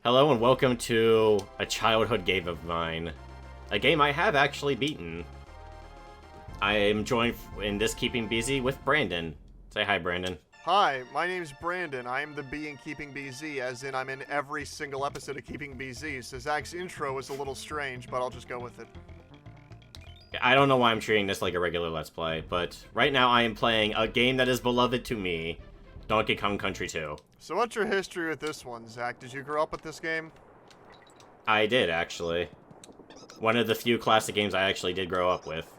Hello and welcome to a childhood game of mine. A game I have actually beaten. I am joined in this Keeping Busy with Brandon. Say hi, Brandon. Hi, my name's Brandon. I am the bee in Keeping BZ, as in I'm in every single episode of Keeping BZ, so Zach's intro was a little strange, but I'll just go with it. I don't know why I'm treating this like a regular Let's Play, but right now I am playing a game that is beloved to me, Donkey Kong Country 2. So what's your history with this one, Zach? Did you grow up with this game? I did, actually. One of the few classic games I actually did grow up with.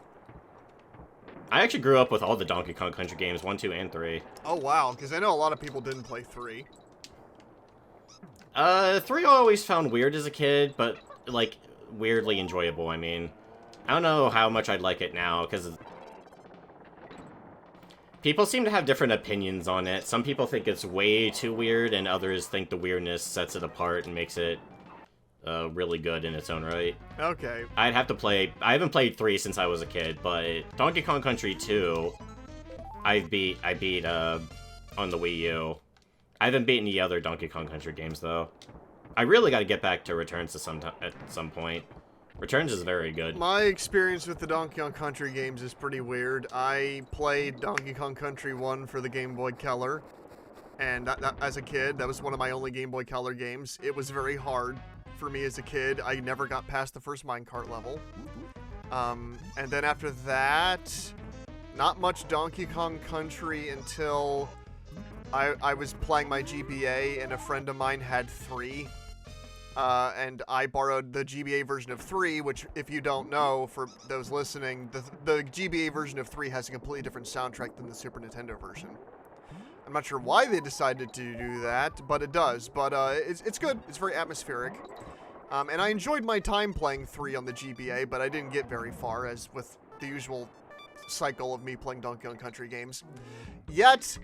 I actually grew up with all the Donkey Kong Country games, 1, 2, and 3. Oh wow, because I know a lot of people didn't play 3. 3 I always found weird as a kid, but, like, weirdly enjoyable, I mean. I don't know how much I'd like it now, because people seem to have different opinions on it. Some people think it's way too weird, and others think the weirdness sets it apart and makes it really good in its own right. Okay. I'd have to play... I haven't played 3 since I was a kid, but Donkey Kong Country 2, I beat on the Wii U. I haven't beaten the other Donkey Kong Country games, though. I really got to get back to Returns at some point. Returns is very good. My experience with the Donkey Kong Country games is pretty weird. I played Donkey Kong Country 1 for the Game Boy Color, and as a kid, that was one of my only Game Boy Color games. It was very hard for me as a kid. I never got past the first minecart level. And then after that, not much Donkey Kong Country until I was playing my GBA, and a friend of mine had 3. And I borrowed the GBA version of 3, which, if you don't know, for those listening, the GBA version of 3 has a completely different soundtrack than the Super Nintendo version. I'm not sure why they decided to do that, but it does. But it's good. It's very atmospheric. And I enjoyed my time playing 3 on the GBA, but I didn't get very far, as with the usual cycle of me playing Donkey Kong Country games. Yet,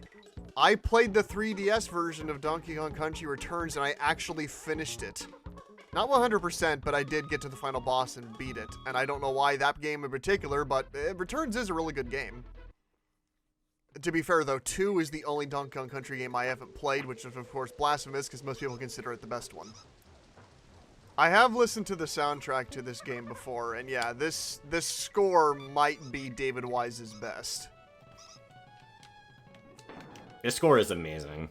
I played the 3DS version of Donkey Kong Country Returns, and I actually finished it. Not 100%, but I did get to the final boss and beat it. And I don't know why that game in particular, but Returns is a really good game. To be fair, though, 2 is the only Donkey Kong Country game I haven't played, which is, of course, blasphemous, because most people consider it the best one. I have listened to the soundtrack to this game before, and yeah, this score might be David Wise's best. This score is amazing.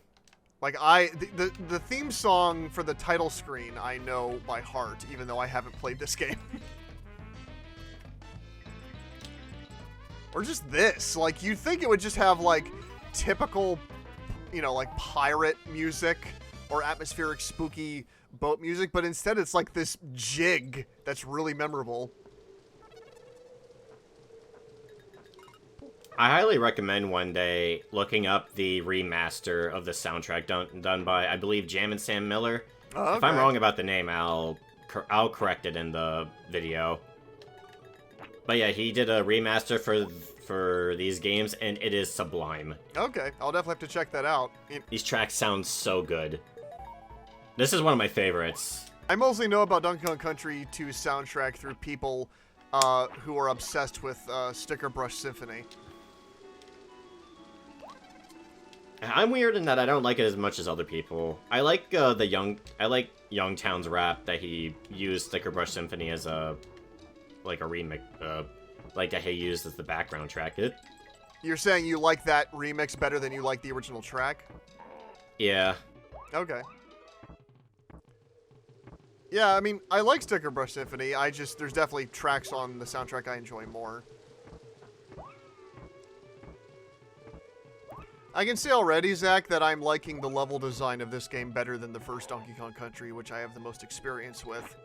Like, the theme song for the title screen I know by heart, even though I haven't played this game. Or just this. Like, you'd think it would just have, like, typical, you know, like, pirate music or atmospheric, spooky boat music, but instead it's like this jig that's really memorable. I highly recommend one day looking up the remaster of the soundtrack done by, I believe, Jam and Sam Miller. Oh, okay. If I'm wrong about the name, I'll correct it in the video. But yeah, he did a remaster for these games, and it is sublime. Okay, I'll definitely have to check that out. These tracks sound so good. This is one of my favorites. I mostly know about Donkey Kong Country 2's soundtrack through people who are obsessed with Sticker Brush Symphony. I'm weird in that I don't like it as much as other people. I like Youngtown's rap that he used Sticker Brush Symphony as a remix, like that he used as the background track. You're saying you like that remix better than you like the original track? Yeah. Okay. Yeah, I mean, I like Sticker Brush Symphony. There's definitely tracks on the soundtrack I enjoy more. I can see already, Zach, that I'm liking the level design of this game better than the first Donkey Kong Country, which I have the most experience with.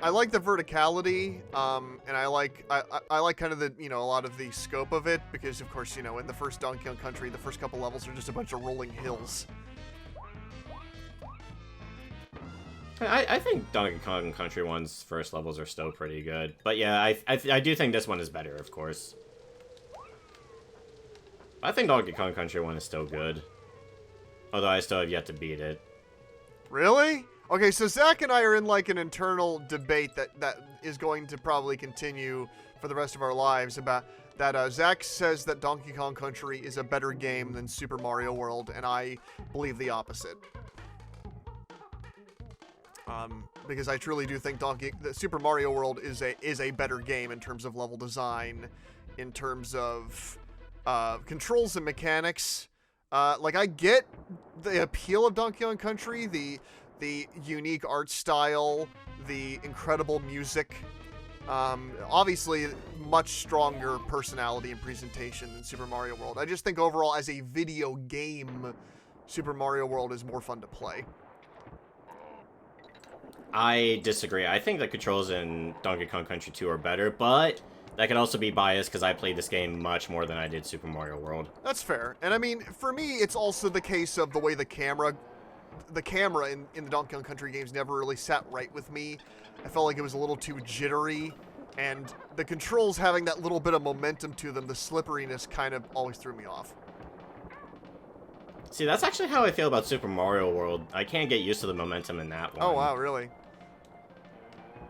I like the verticality, and I like kind of the, you know, a lot of the scope of it, because, of course, you know, in the first Donkey Kong Country, the first couple levels are just a bunch of rolling hills. I think Donkey Kong Country 1's first levels are still pretty good. But yeah, I do think this one is better, of course. I think Donkey Kong Country 1 is still good. Although I still have yet to beat it. Really? Okay, so Zach and I are in, like, an internal debate that is going to probably continue for the rest of our lives about that Zach says that Donkey Kong Country is a better game than Super Mario World, and I believe the opposite. because I truly do think the Super Mario World is a better game in terms of level design, in terms of controls and mechanics. Like, I get the appeal of Donkey Kong Country, the unique art style, the incredible music. Obviously, much stronger personality and presentation than Super Mario World. I just think overall, as a video game, Super Mario World is more fun to play. I disagree. I think the controls in Donkey Kong Country 2 are better, but that could also be biased because I played this game much more than I did Super Mario World. That's fair. And I mean, for me, it's also the case of the way the camera in the Donkey Kong Country games never really sat right with me. I felt like it was a little too jittery, and the controls having that little bit of momentum to them, the slipperiness kind of always threw me off. See, that's actually how I feel about Super Mario World. I can't get used to the momentum in that one. Oh, wow, really?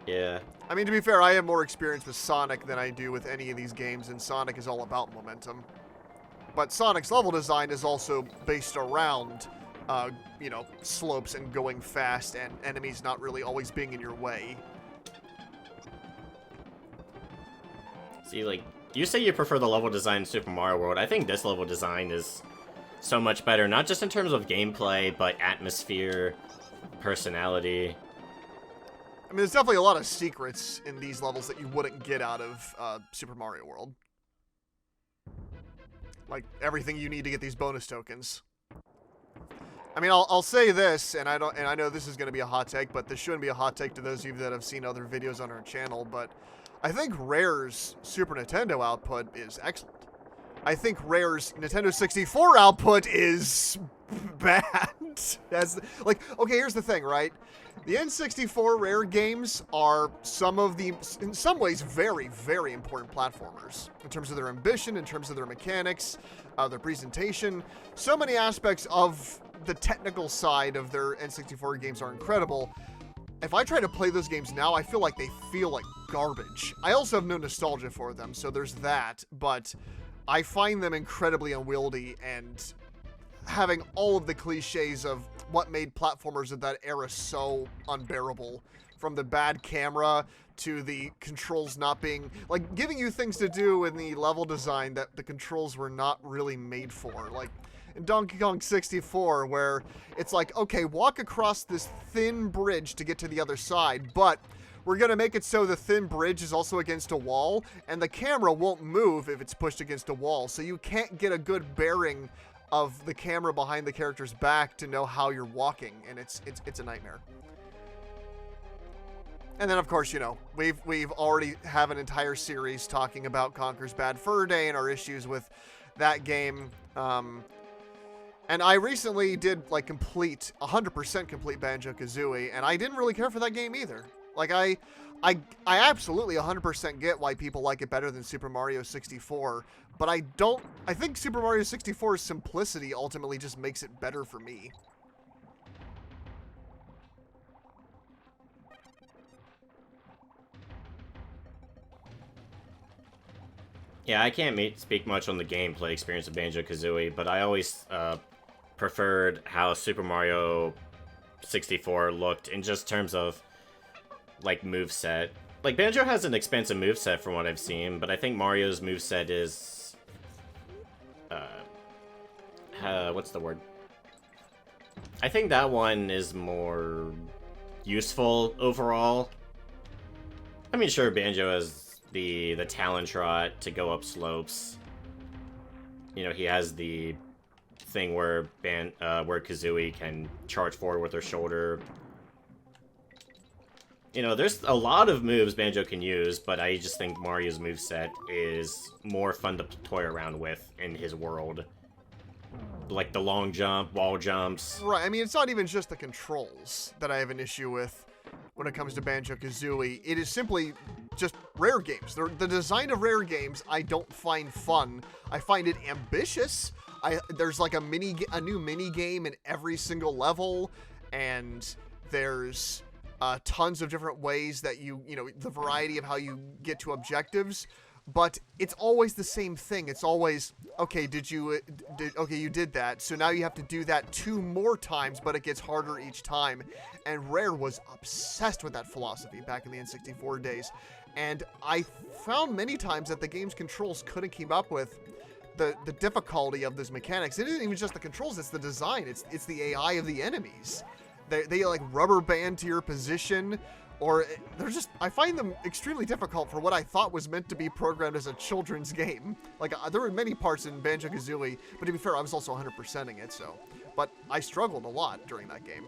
Yeah. I mean, to be fair, I have more experience with Sonic than I do with any of these games, and Sonic is all about momentum. But Sonic's level design is also based around, you know, slopes and going fast and enemies not really always being in your way. See, like, you say you prefer the level design in Super Mario World. I think this level design is so much better, not just in terms of gameplay, but atmosphere, personality. I mean, there's definitely a lot of secrets in these levels that you wouldn't get out of Super Mario World. Like, everything you need to get these bonus tokens. I mean, I'll say this, and I know this is going to be a hot take, but this shouldn't be a hot take to those of you that have seen other videos on our channel, but I think Rare's Super Nintendo output is excellent. I think Rare's Nintendo 64 output is bad. Like, okay, here's the thing, right? The N64 Rare games are some of the, in some ways, very, very important platformers. In terms of their ambition, in terms of their mechanics, their presentation. So many aspects of the technical side of their N64 games are incredible. If I try to play those games now, I feel like they feel like garbage. I also have no nostalgia for them, so there's that, but I find them incredibly unwieldy and having all of the cliches of what made platformers of that era so unbearable. From the bad camera to the controls not being, like, giving you things to do in the level design that the controls were not really made for. Like, in Donkey Kong 64, where it's like, okay, walk across this thin bridge to get to the other side, but we're going to make it so the thin bridge is also against a wall, and the camera won't move if it's pushed against a wall, so you can't get a good bearing of the camera behind the character's back to know how you're walking, and it's a nightmare. And then, of course, you know, we've already have an entire series talking about Conker's Bad Fur Day and our issues with that game. And I recently did, like, 100% complete Banjo-Kazooie, and I didn't really care for that game either. Like, I absolutely 100% get why people like it better than Super Mario 64, but I think Super Mario 64's simplicity ultimately just makes it better for me. Yeah, I can't speak much on the gameplay experience of Banjo-Kazooie, but I always preferred how Super Mario 64 looked in just terms of, like, moveset. Like, Banjo has an expensive moveset from what I've seen, but I think Mario's moveset is... what's the word? I think that one is more useful overall. I mean, sure, Banjo has the talon trot to go up slopes. You know, he has the thing where Kazooie can charge forward with her shoulder. You know, there's a lot of moves Banjo can use, but I just think Mario's moveset is more fun to toy around with in his world. Like the long jump, wall jumps. Right, I mean, it's not even just the controls that I have an issue with when it comes to Banjo-Kazooie. It is simply just Rare games. The design of Rare games I don't find fun. I find it ambitious. There's like a new mini game in every single level, and there's tons of different ways that you know, the variety of how you get to objectives. but it's always the same thing. It's always, okay, okay, you did that, so now you have to do that 2 more times, but it gets harder each time. And Rare was obsessed with that philosophy back in the N64 days. And I found many times that the game's controls couldn't keep up with the difficulty of those mechanics. It isn't even just the controls, it's the design. It's the AI of the enemies. They like rubber band to your position, or they're just, I find them extremely difficult for what I thought was meant to be programmed as a children's game. Like, there were many parts in Banjo-Kazooie, but to be fair, I was also 100%ing it, so. But I struggled a lot during that game.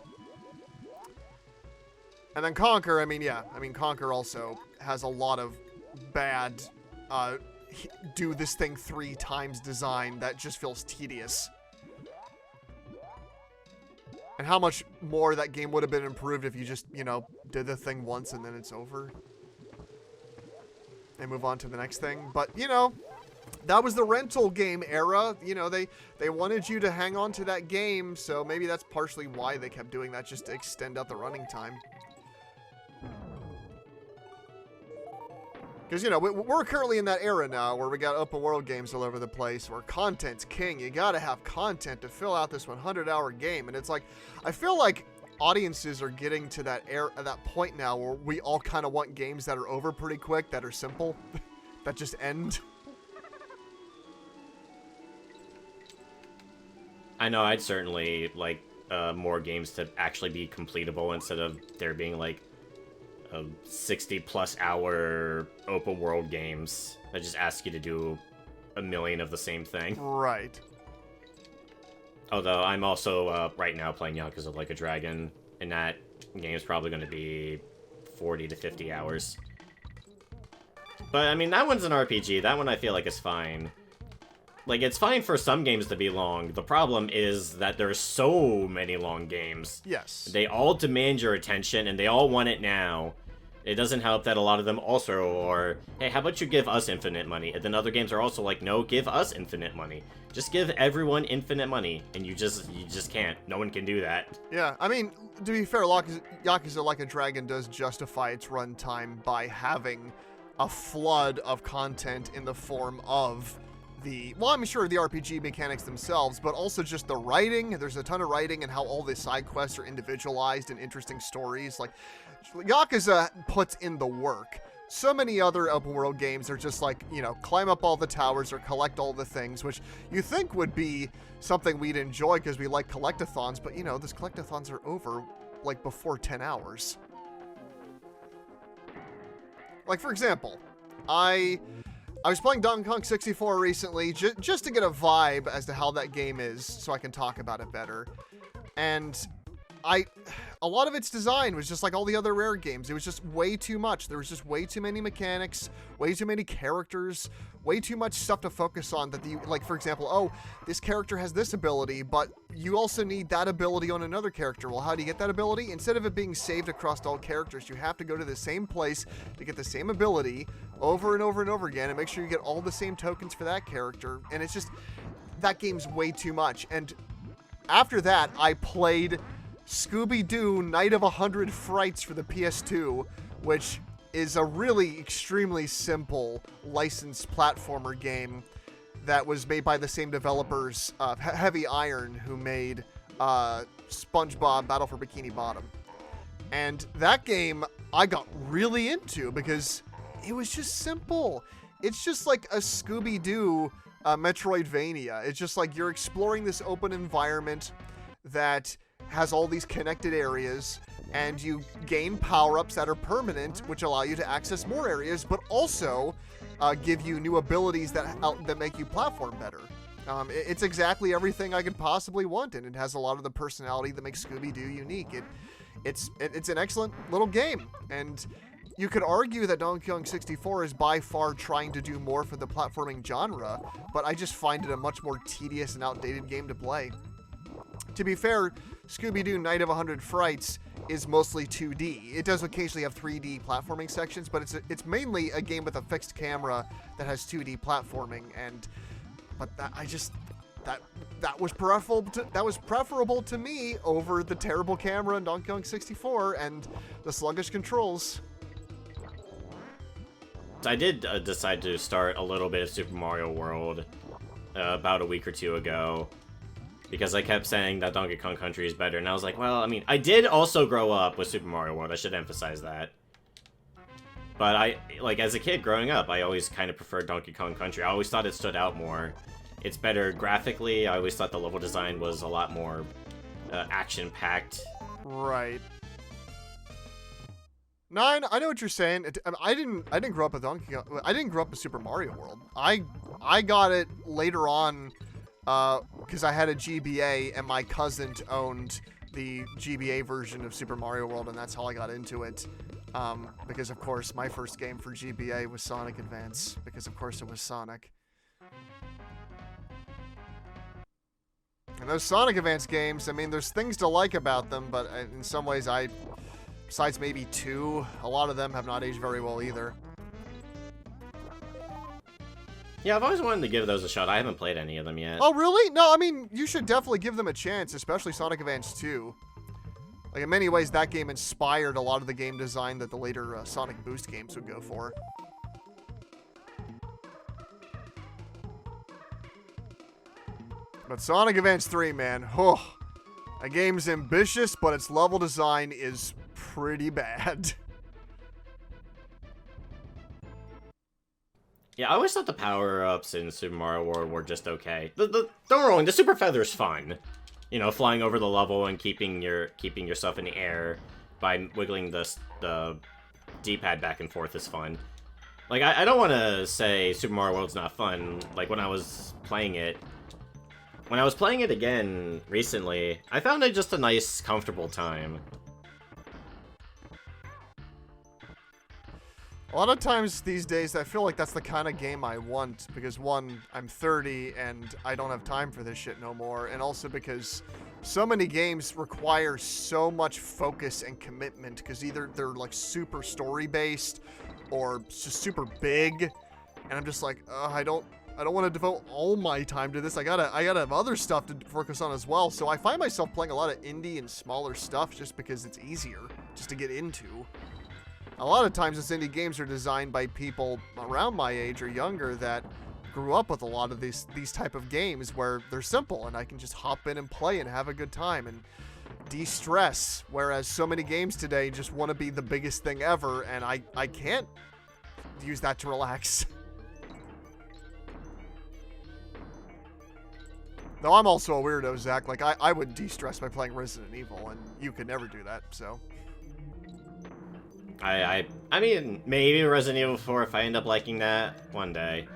And then Conker, Conker also has a lot of bad, do this thing 3 times design that just feels tedious. And how much more that game would have been improved if you just, did the thing once and then it's over. And move on to the next thing. But, that was the rental game era. They wanted you to hang on to that game, so maybe that's partially why they kept doing that, just to extend out the running time. Because, we're currently in that era now where we got open world games all over the place, where content's king. You gotta have content to fill out this 100-hour game. And it's like, I feel like audiences are getting to that point now where we all kind of want games that are over pretty quick, that are simple, that just end. I know, I'd certainly like more games to actually be completable instead of there being like 60+ hour open world games that just ask you to do a million of the same thing. Right. Although I'm also right now playing Yakuza Like a Dragon, and that game is probably going to be 40 to 50 hours. But I mean, that one's an RPG. That one I feel like is fine. Like, it's fine for some games to be long. The problem is that there's so many long games. Yes. They all demand your attention, and they all want it now. It doesn't help that a lot of them also are, hey, how about you give us infinite money? And then other games are also like, no, give us infinite money. Just give everyone infinite money, and you just can't. No one can do that. Yeah, I mean, to be fair, Yakuza Like a Dragon does justify its runtime by having a flood of content in the form of the RPG mechanics themselves, but also just the writing. There's a ton of writing and how all the side quests are individualized and interesting stories. Like, Yakuza puts in the work. So many other open world games are just like, climb up all the towers or collect all the things, which you think would be something we'd enjoy because we like collectathons, but those collectathons are over like before 10 hours. Like, for example, I was playing Donkey Kong 64 recently just to get a vibe as to how that game is so I can talk about it better. And a lot of its design was just like all the other Rare games. It was just way too much. There was just way too many mechanics, way too many characters, way too much stuff to focus on that like, for example, oh, this character has this ability, but you also need that ability on another character. Well, how do you get that ability? Instead of it being saved across all characters, you have to go to the same place to get the same ability over and over and over again and make sure you get all the same tokens for that character. And it's just, that game's way too much. And after that, I played Scooby-Doo Night of 100 Frights for the PS2, which is a really extremely simple licensed platformer game that was made by the same developers of Heavy Iron, who made SpongeBob Battle for Bikini Bottom. And that game I got really into because it was just simple. It's just like a Scooby-Doo Metroidvania. It's just like you're exploring this open environment that has all these connected areas, and you gain power-ups that are permanent, which allow you to access more areas, but also give you new abilities that make you platform better. It's exactly everything I could possibly want, and it has a lot of the personality that makes Scooby-Doo unique. It's an excellent little game, and you could argue that Donkey Kong 64 is by far trying to do more for the platforming genre, but I just find it a much more tedious and outdated game to play. To be fair, Scooby-Doo Night of 100 Frights is mostly 2D. It does occasionally have 3D platforming sections, but it's mainly a game with a fixed camera that has 2D platforming. But that was preferable to me over the terrible camera in Donkey Kong 64 and the sluggish controls. I did decide to start a little bit of Super Mario World about a week or two ago. Because I kept saying that Donkey Kong Country is better, and I was like, well, I mean, I did also grow up with Super Mario World, I should emphasize that. But like, as a kid growing up, I always kind of preferred Donkey Kong Country. I always thought it stood out more. It's better graphically, I always thought the level design was a lot more action-packed. Right. No, I know what you're saying. I didn't grow up with Donkey Kong. I didn't grow up with Super Mario World. I got it later on, because I had a GBA and my cousin owned the GBA version of Super Mario World, and that's how I got into it. Because of course my first game for GBA was Sonic Advance, because of course it was Sonic. And those Sonic Advance games, I mean, there's things to like about them, but in some ways besides maybe 2, a lot of them have not aged very well either. Yeah, I've always wanted to give those a shot. I haven't played any of them yet. Oh, really? No, I mean, you should definitely give them a chance, especially Sonic Advance 2. Like, in many ways, that game inspired a lot of the game design that the later Sonic Boost games would go for. But Sonic Advance 3, man, that game's ambitious, but its level design is pretty bad. Yeah, I always thought the power-ups in Super Mario World were just okay. Don't get me wrong, the Super Feather's fun. You know, flying over the level and keeping yourself in the air by wiggling the D-pad back and forth is fun. Like, I don't want to say Super Mario World's not fun. Like, when I was playing it again recently, I found it just a nice, comfortable time. A lot of times these days, I feel like that's the kind of game I want, because one, I'm 30 and I don't have time for this shit no more, and also because so many games require so much focus and commitment, because either they're like super story-based or just super big, and I'm just like, I don't want to devote all my time to this. I gotta have other stuff to focus on as well. So I find myself playing a lot of indie and smaller stuff just because it's easier just to get into. A lot of times, these indie games are designed by people around my age or younger that grew up with a lot of these type of games where they're simple and I can just hop in and play and have a good time and de-stress. Whereas so many games today just want to be the biggest thing ever, and I can't use that to relax. Though I'm also a weirdo, Zach. Like, I would de-stress by playing Resident Evil, and you could never do that, so. I mean, maybe Resident Evil 4 if I end up liking that one day.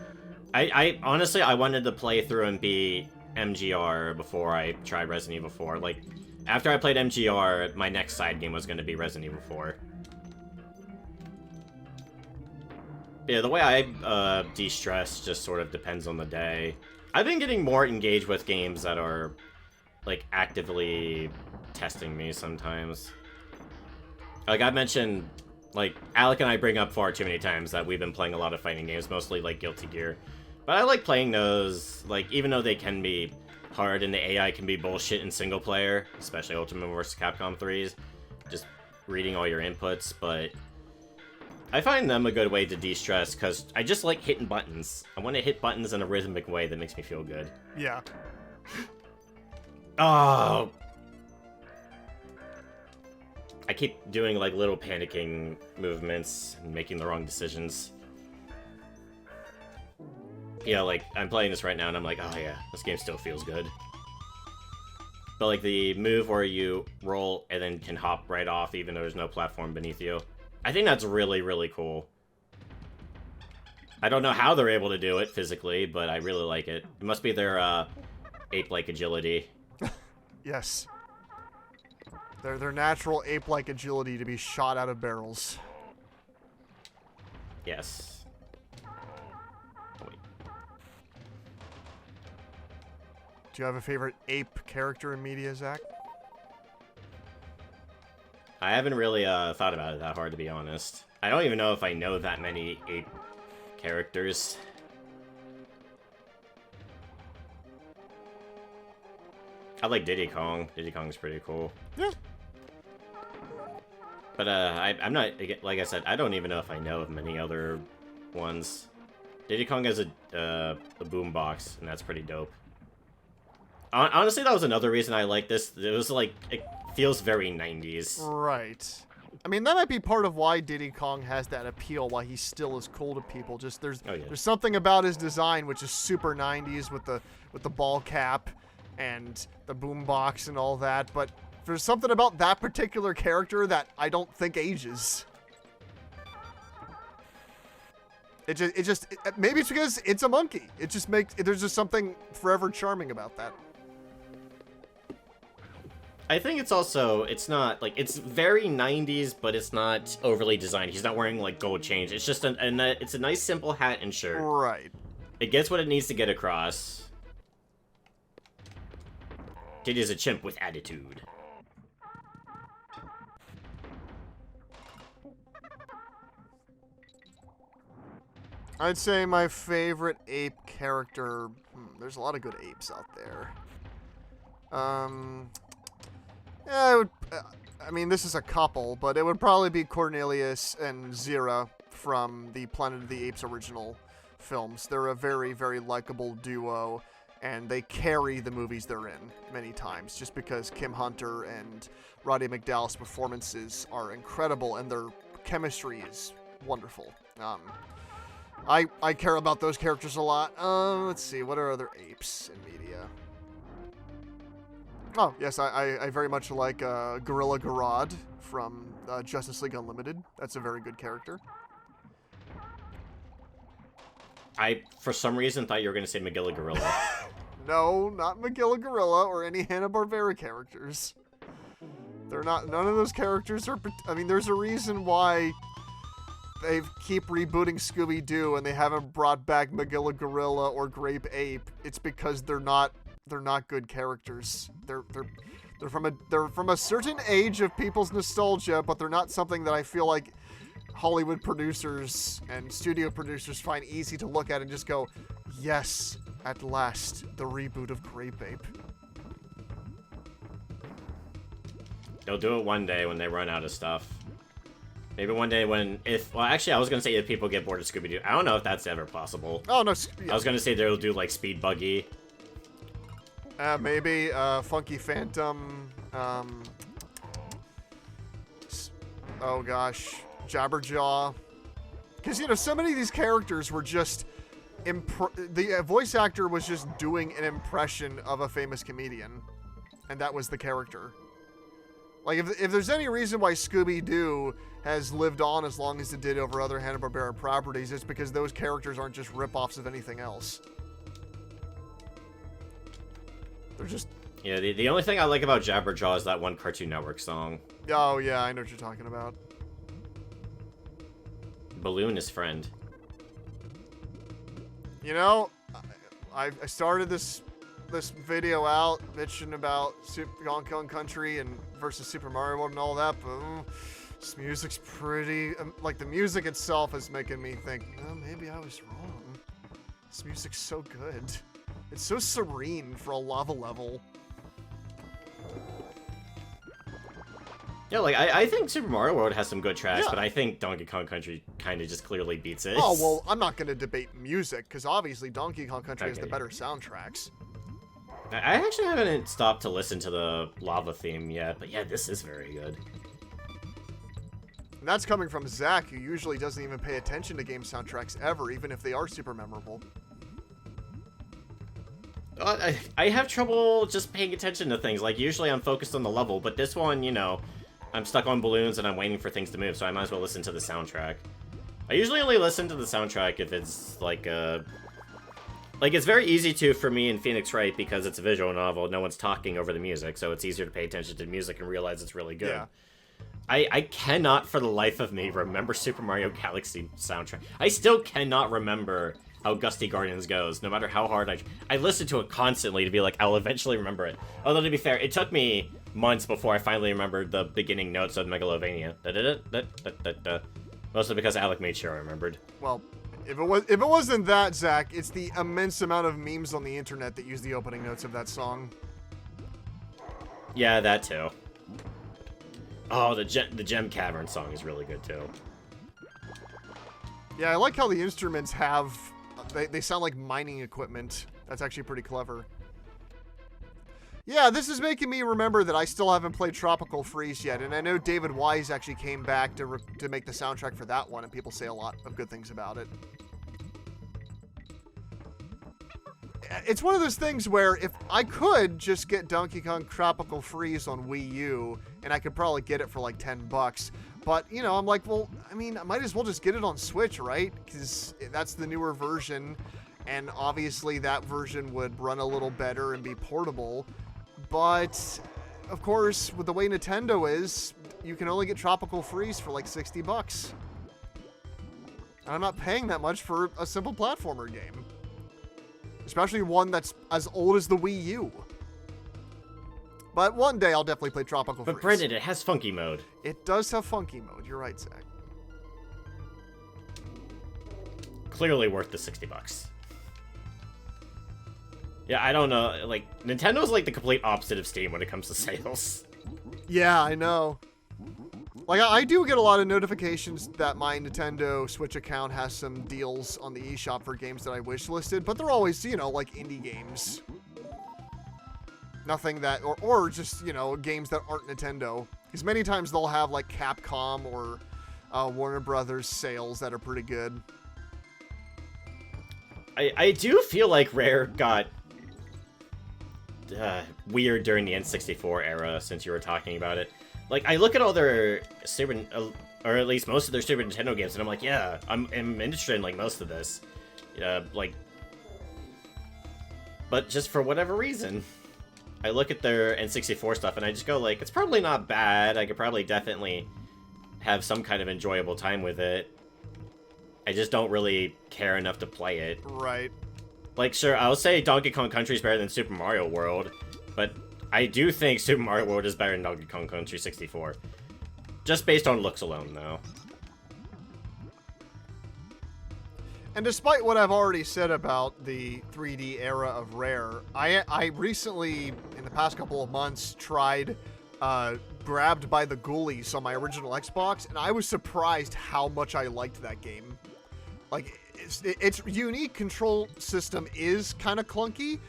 I honestly, I wanted to play through and beat MGR before I tried Resident Evil 4. Like, after I played MGR, my next side game was going to be Resident Evil 4. Yeah, the way I de-stress just sort of depends on the day. I've been getting more engaged with games that are, like, actively testing me sometimes. Like, I mentioned, like, Alec and I bring up far too many times that we've been playing a lot of fighting games, mostly, like, Guilty Gear. But I like playing those, like, even though they can be hard and the AI can be bullshit in single player, especially Ultimate vs. Capcom 3's, just reading all your inputs, but I find them a good way to de-stress, because I just like hitting buttons. I want to hit buttons in a rhythmic way that makes me feel good. Yeah. Oh! I keep doing, like, little panicking movements and making the wrong decisions. Yeah, like, I'm playing this right now and I'm like, oh yeah, this game still feels good. But, like, the move where you roll and then can hop right off even though there's no platform beneath you, I think that's really, really cool. I don't know how they're able to do it physically, but I really like it. It must be their, ape-like agility. Yes. Their natural ape-like agility to be shot out of barrels. Yes. Do you have a favorite ape character in media, Zach? I haven't really thought about it that hard, to be honest. I don't even know if I know that many ape characters. I like Diddy Kong. Diddy Kong's pretty cool. Yeah. But I'm not, like I said, I don't even know if I know of many other ones. Diddy Kong has a boombox, and that's pretty dope. Honestly, that was another reason I like this. It was like, it feels very 90s. Right. I mean, that might be part of why Diddy Kong has that appeal, why he still is cool to people. Just there's something about his design which is super 90s with the ball cap and the boombox and all that, but there's something about that particular character that I don't think ages. Maybe it's because it's a monkey. It just makes, there's just something forever charming about that. I think it's also, it's not, like, it's very 90s, but it's not overly designed. He's not wearing, like, gold chains. It's just, it's a nice, simple hat and shirt. Right. It gets what it needs to get across. Diddy's a chimp with attitude. I'd say my favorite ape character, there's a lot of good apes out there. Yeah, I mean, this is a couple, but it would probably be Cornelius and Zira from the Planet of the Apes original films. They're a very, very likable duo, and they carry the movies they're in many times, just because Kim Hunter and Roddy McDowall's performances are incredible, and their chemistry is wonderful. I care about those characters a lot. Let's see, what are other apes in media? Oh, yes, I very much like Gorilla Grodd from Justice League Unlimited. That's a very good character. I, for some reason, thought you were going to say Magilla Gorilla. No, not Magilla Gorilla or any Hanna-Barbera characters. They're not, none of those characters are, I mean, there's a reason why they keep rebooting Scooby-Doo and they haven't brought back Magilla Gorilla or Grape Ape. It's because they're not good characters. They're from a certain age of people's nostalgia, but they're not something that I feel like Hollywood producers and studio producers find easy to look at and just go, yes, at last, the reboot of Grape Ape. They'll do it one day when they run out of stuff. Maybe one day when, well, actually, I was gonna say if people get bored of Scooby-Doo. I don't know if that's ever possible. Oh, no. Yeah. I was gonna say they'll do, like, Speed Buggy. Maybe, Funky Phantom, oh gosh, Jabberjaw. Because, you know, so many of these characters were just, the voice actor was just doing an impression of a famous comedian, and that was the character. Like, if there's any reason why Scooby-Doo has lived on as long as it did over other Hanna-Barbera properties, it's because those characters aren't just rip-offs of anything else. They're just... Yeah, the only thing I like about Jabberjaw is that one Cartoon Network song. Oh, yeah, I know what you're talking about. Balloon is friend. You know, I started this video out bitching about Donkey Kong Country and versus Super Mario World and all that, but this music's pretty... like, the music itself is making me think, oh, maybe I was wrong. This music's so good. It's so serene for a lava level. Yeah, like, I think Super Mario World has some good tracks, Yeah. but I think Donkey Kong Country kind of just clearly beats it. Oh, well, I'm not going to debate music, because obviously Donkey Kong Country has the better soundtracks. I actually haven't stopped to listen to the lava theme yet, but yeah, this is very good. And that's coming from Zach, who usually doesn't even pay attention to game soundtracks ever, even if they are super memorable. I have trouble just paying attention to things. Like, usually I'm focused on the level, but this one, you know, I'm stuck on balloons and I'm waiting for things to move, so I might as well listen to the soundtrack. I usually only listen to the soundtrack if it's, like, it's very easy to for me in Phoenix Wright because it's a visual novel, no one's talking over the music, so it's easier to pay attention to the music and realize it's really good. Yeah. I cannot, for the life of me, remember Super Mario Galaxy soundtrack. I still cannot remember how Gusty Gardens goes, no matter how hard I listen to it constantly to be like, I'll eventually remember it. Although, to be fair, it took me months before I finally remembered the beginning notes of Megalovania. Mostly because Alec made sure I remembered. Well, if it wasn't that, Zach, it's the immense amount of memes on the internet that use the opening notes of that song. Yeah, that too. Oh, the Gem Cavern song is really good too. Yeah, I like how the instruments have... They sound like mining equipment. That's actually pretty clever. Yeah, this is making me remember that I still haven't played Tropical Freeze yet, and I know David Wise actually came back to make the soundtrack for that one, and people say a lot of good things about it. It's one of those things where if I could just get Donkey Kong Tropical Freeze on Wii U, and I could probably get it for like $10, but, you know, I'm like, well, I mean, I might as well just get it on Switch, right? Because that's the newer version, and obviously that version would run a little better and be portable. But, of course, with the way Nintendo is, you can only get Tropical Freeze for like $60. And I'm not paying that much for a simple platformer game. Especially one that's as old as the Wii U. But one day I'll definitely play Tropical Freeze. But Brendan, it has funky mode. It does have funky mode. You're right, Zach. Clearly worth the $60. Yeah, I don't know. Like, Nintendo's like the complete opposite of Steam when it comes to sales. Yeah, I know. Like, I do get a lot of notifications that my Nintendo Switch account has some deals on the eShop for games that I wishlisted, but they're always, you know, like indie games. Nothing that, or just, you know, games that aren't Nintendo. Because many times they'll have, like, Capcom or Warner Brothers sales that are pretty good. I do feel like Rare got weird during the N64 era, since you were talking about it. Like, I look at all their Super, or at least most of their Super Nintendo games, and I'm like, yeah, I'm interested in, like, most of this. Like, but just for whatever reason, I look at their N64 stuff, and I just go, like, it's probably not bad. I could probably definitely have some kind of enjoyable time with it. I just don't really care enough to play it. Right. Like, sure, I'll say Donkey Kong Country is better than Super Mario World, but I do think Super Mario World is better than Donkey Kong Country 64. Just based on looks alone, though. And despite what I've already said about the 3D era of Rare, I recently, in the past couple of months, tried Grabbed by the Ghoulies on my original Xbox, and I was surprised how much I liked that game. Like, its unique control system is kind of clunky,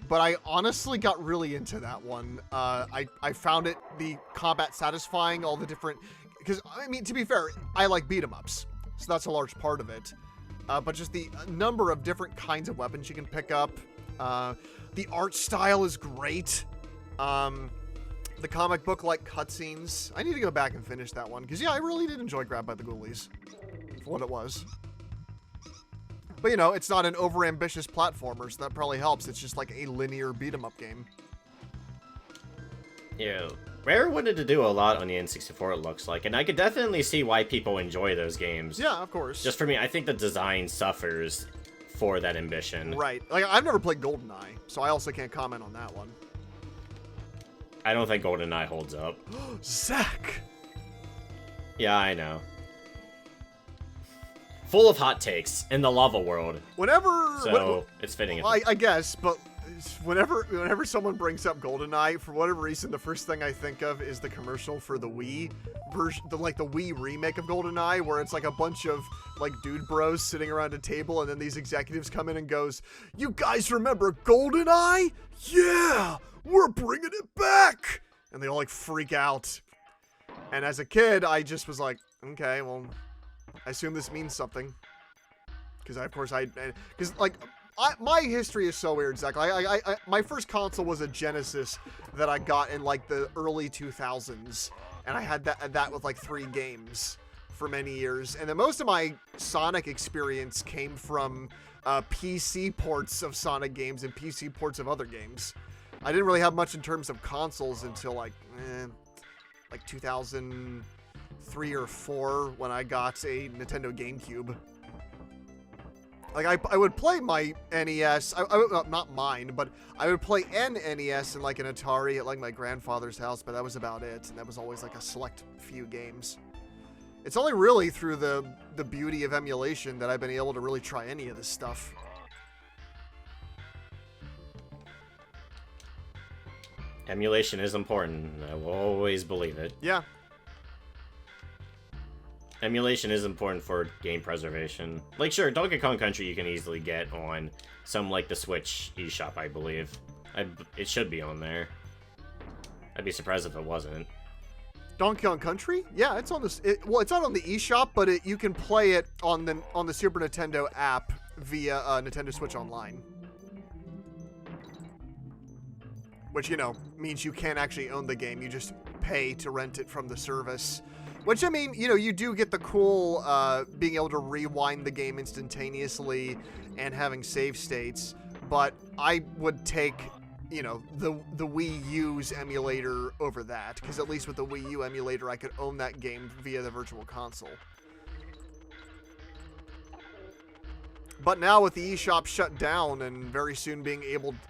but I honestly got really into that one. I found the combat satisfying, all the different... Because, I mean, to be fair, I like beat-em-ups, so that's a large part of it. But just the number of different kinds of weapons you can pick up. The art style is great. The comic book-like cutscenes. I need to go back and finish that one, because, yeah, I really did enjoy Grabbed by the Ghoulies for what it was. But, you know, it's not an over-ambitious platformer, so that probably helps. It's just like a linear beat-em-up game. Yeah, Rare wanted to do a lot on the N64, it looks like, and I could definitely see why people enjoy those games. Yeah, of course. Just for me, I think the design suffers for that ambition. Right. Like, I've never played GoldenEye, so I also can't comment on that one. I don't think GoldenEye holds up. Zach! Yeah, I know. Full of hot takes in the lava world. Whenever... So, it's fitting. I guess, but whenever someone brings up GoldenEye, for whatever reason, the first thing I think of is the commercial for the Wii version, the Wii remake of GoldenEye, where it's like a bunch of, like, dude bros sitting around a table, and then these executives come in and goes, "You guys remember GoldenEye? Yeah! We're bringing it back!" And they all, like, freak out. And as a kid, I just was like, okay, well... I assume this means something. Because, of course, my history is so weird, Zach. My first console was a Genesis that I got in, like, the early 2000s. And I had that with, like, 3 games for many years. And then most of my Sonic experience came from PC ports of Sonic games and PC ports of other games. I didn't really have much in terms of consoles until, like 2003 or 4 when I got a Nintendo GameCube. Like, I would play my NES, not mine, but I would play an NES and, like, an Atari at, like, my grandfather's house, but that was about it, and that was always, like, a select few games. It's only really through the beauty of emulation that I've been able to really try any of this stuff. Emulation is important. I will always believe it. Yeah. Emulation is important for game preservation. Like, sure, Donkey Kong Country you can easily get on some, like, the Switch eShop, I believe. It should be on there. I'd be surprised if it wasn't. Donkey Kong Country? Yeah, it's on this. Well, it's not on the eShop, but you can play it on the Super Nintendo app via Nintendo Switch Online. Which, you know, means you can't actually own the game. You just pay to rent it from the service. Which, I mean, you know, you do get the cool being able to rewind the game instantaneously and having save states. But I would take, you know, the Wii U's emulator over that. Because at least with the Wii U emulator, I could own that game via the Virtual Console. But now with the eShop shut down and very soon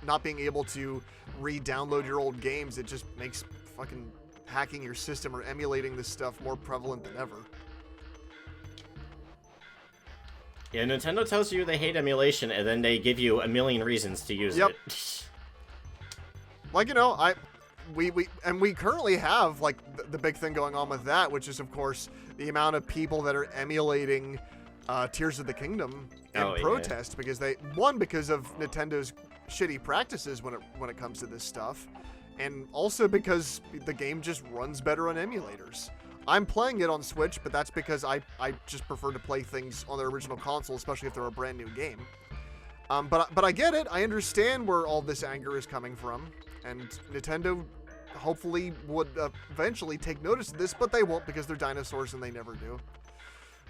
not being able to re-download your old games, it just makes fucking hacking your system or emulating this stuff more prevalent than ever. Yeah, Nintendo tells you they hate emulation, and then they give you a million reasons to use it. Like, you know, we currently have, like, the big thing going on with that, which is, of course, the amount of people that are emulating Tears of the Kingdom in protest, because because of Nintendo's shitty practices when it comes to this stuff, and also because the game just runs better on emulators. I'm playing it on Switch, but that's because I just prefer to play things on their original console, especially if they're a brand new game. But I get it. I understand where all this anger is coming from, and Nintendo hopefully would eventually take notice of this, but they won't because they're dinosaurs and they never do.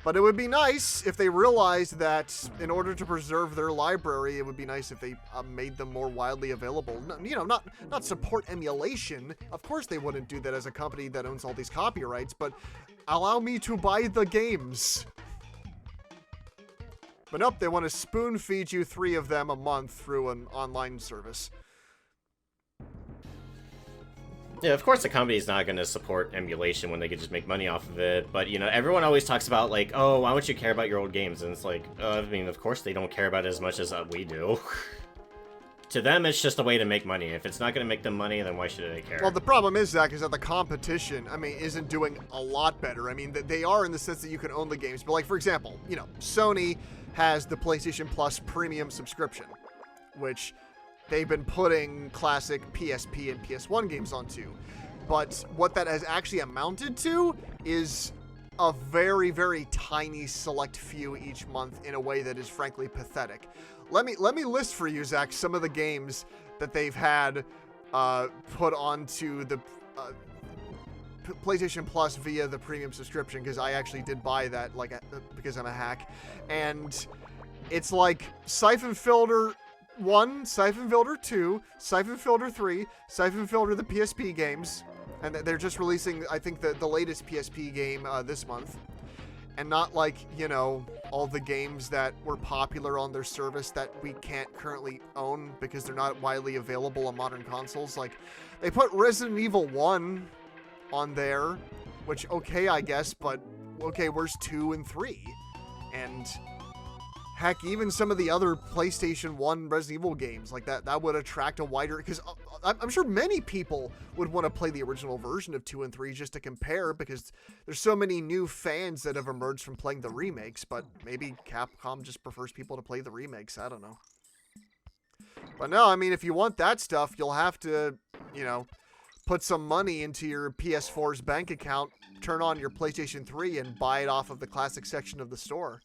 But it would be nice if they realized that in order to preserve their library, it would be nice if they made them more widely available. You know, not support emulation. Of course they wouldn't do that as a company that owns all these copyrights, but allow me to buy the games. But nope, they want to spoon feed you 3 of them a month through an online service. Yeah, of course the company's not going to support emulation when they could just make money off of it, but, you know, everyone always talks about, like, oh, why don't you care about your old games? And it's like, I mean, of course they don't care about it as much as we do. To them, it's just a way to make money. If it's not going to make them money, then why should they care? Well, the problem is, Zach, is that the competition, I mean, isn't doing a lot better. I mean, they are in the sense that you can own the games, but, like, for example, you know, Sony has the PlayStation Plus premium subscription, which they've been putting classic PSP and PS1 games onto. But what that has actually amounted to is a very, very tiny select few each month in a way that is frankly pathetic. Let me list for you, Zach, some of the games that they've had put onto the PlayStation Plus via the premium subscription, because I actually did buy that, because I'm a hack. And it's like Siphon Filter 1, Siphon Filter 2, Siphon Filter 3, Siphon Filter the PSP games, and they're just releasing, I think, the latest PSP game this month, and not like, you know, all the games that were popular on their service that we can't currently own because they're not widely available on modern consoles. Like, they put Resident Evil 1 on there, which, okay, I guess, but okay, where's 2 and 3? And heck, even some of the other PlayStation 1 Resident Evil games, like that would attract a wider, because I'm sure many people would want to play the original version of 2 and 3 just to compare, because there's so many new fans that have emerged from playing the remakes, but maybe Capcom just prefers people to play the remakes, I don't know. But no, I mean, if you want that stuff, you'll have to, you know, put some money into your PS4's bank account, turn on your PlayStation 3, and buy it off of the classic section of the store.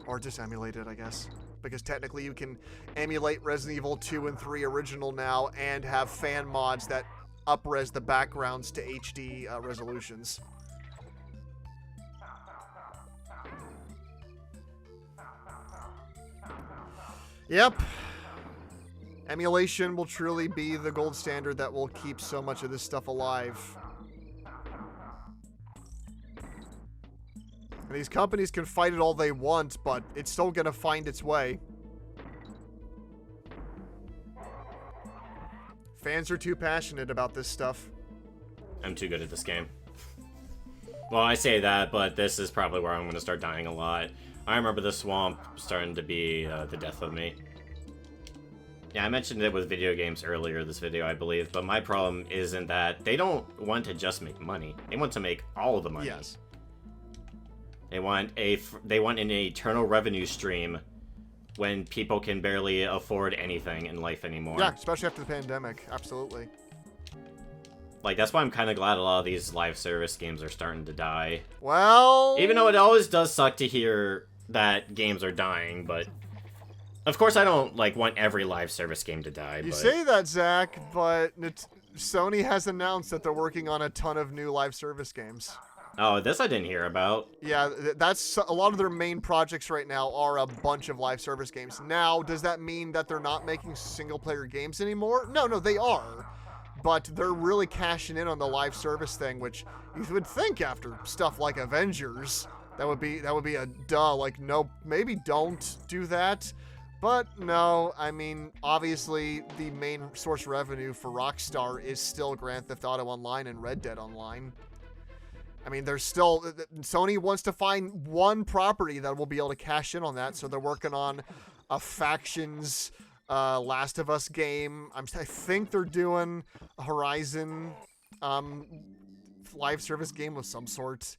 Or just emulate it, I guess. Because technically you can emulate Resident Evil 2 and 3 original now and have fan mods that up-res the backgrounds to HD resolutions. Yep. Emulation will truly be the gold standard that will keep so much of this stuff alive. And these companies can fight it all they want, but it's still gonna find its way. Fans are too passionate about this stuff. I'm too good at this game. Well, I say that, but this is probably where I'm going to start dying a lot. I remember the swamp starting to be the death of me. Yeah, I mentioned it with video games earlier this video, I believe, but my problem isn't that they don't want to just make money. They want to make all of the money. Yes. They want an eternal revenue stream when people can barely afford anything in life anymore. Yeah, especially after the pandemic. Absolutely. Like, that's why I'm kind of glad a lot of these live service games are starting to die. Well... Even though it always does suck to hear that games are dying, but... Of course, I don't, like, want every live service game to die, You but... say that, Zach, but Sony has announced that they're working on a ton of new live service games. Oh, this I didn't hear about. Yeah, that's a lot of their main projects right now are a bunch of live service games. Now, does that mean that they're not making single-player games anymore? No, they are. But they're really cashing in on the live service thing, which you would think after stuff like Avengers, that would be a duh. Like, no, maybe don't do that. But no, I mean, obviously the main source revenue for Rockstar is still Grand Theft Auto Online and Red Dead Online. I mean, there's still... Sony wants to find one property that will be able to cash in on that, so they're working on a Factions... Last of Us game. I think they're doing a Horizon live service game of some sort.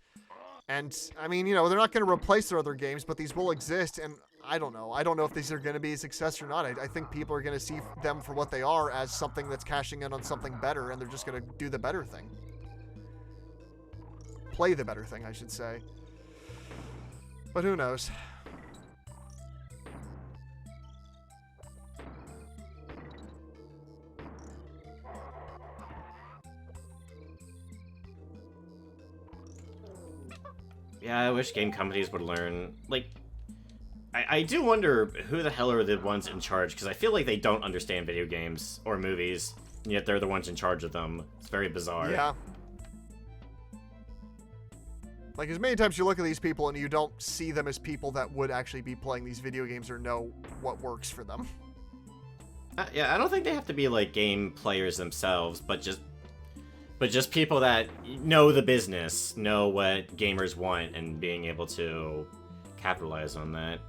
And, I mean, you know, they're not going to replace their other games, but these will exist, and I don't know. I don't know if these are going to be a success or not. I think people are going to see them for what they are as something that's cashing in on something better, and they're just going to do the better thing. Play the better thing, I should say. But who knows? Yeah, I wish game companies would learn. Like, I do wonder who the hell are the ones in charge, because I feel like they don't understand video games or movies, and yet they're the ones in charge of them. It's very bizarre. Yeah. Like, as many times you look at these people and you don't see them as people that would actually be playing these video games or know what works for them. Yeah, I don't think they have to be, like, game players themselves, but just people that know the business, know what gamers want, and being able to capitalize on that.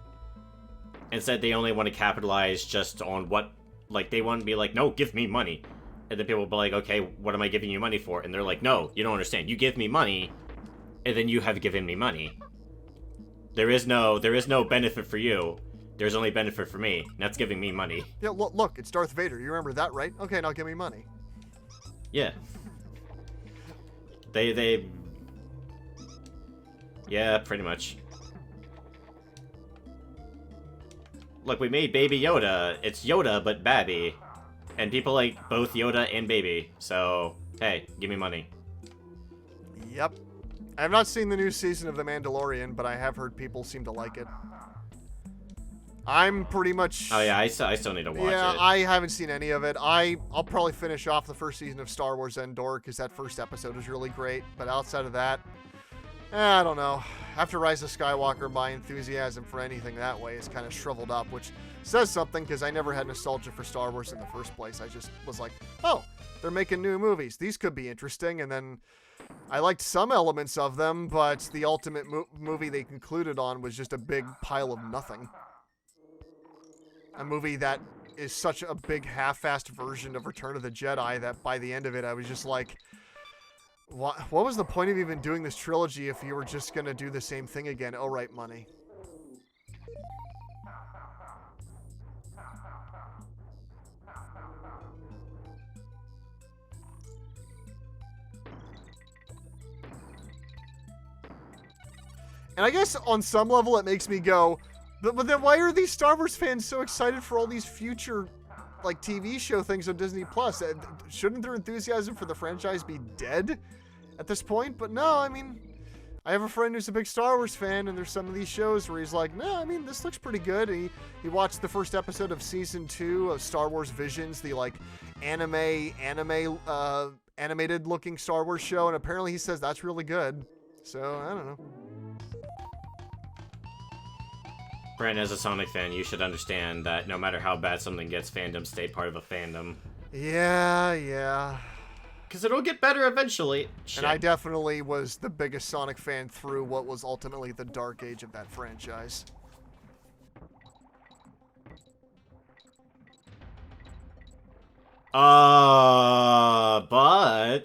Instead, they only want to capitalize just on what, like, they want to be like, no, give me money. And then people will be like, okay, what am I giving you money for? And they're like, no, you don't understand. You give me money, and then you have given me money. There is no benefit for you. There's only benefit for me, and that's giving me money. Yeah, look, it's Darth Vader. You remember that, right? Okay, now give me money. Yeah. They... Yeah, pretty much. Look, we made Baby Yoda. It's Yoda, but Babby. And people like both Yoda and Baby. So, hey, give me money. Yep. I have not seen the new season of The Mandalorian, but I have heard people seem to like it. I'm pretty much... Oh yeah, I still need to watch it. Yeah, I haven't seen any of it. I'll probably finish off the first season of Star Wars Endor, because that first episode was really great. But outside of that, I don't know. After Rise of Skywalker, my enthusiasm for anything that way is kind of shriveled up, which says something, because I never had nostalgia for Star Wars in the first place. I just was like, oh, they're making new movies. These could be interesting. And then I liked some elements of them, but the ultimate movie they concluded on was just a big pile of nothing. A movie that is such a big half-assed version of Return of the Jedi that by the end of it, I was just like, what was the point of even doing this trilogy if you were just going to do the same thing again? Oh, right, money. And I guess on some level it makes me go, but then why are these Star Wars fans so excited for all these future, like, TV show things on Disney Plus? Shouldn't their enthusiasm for the franchise be dead at this point? But no, I mean, I have a friend who's a big Star Wars fan, and there's some of these shows where he's like, no, I mean, this looks pretty good. And he watched the first episode of Season 2 of Star Wars Visions, the, like, animated-looking Star Wars show, and apparently he says that's really good. So, I don't know. Brandon, as a Sonic fan, you should understand that no matter how bad something gets, fandoms stay part of a fandom. Yeah. Because it'll get better eventually. Shit. And I definitely was the biggest Sonic fan through what was ultimately the dark age of that franchise. But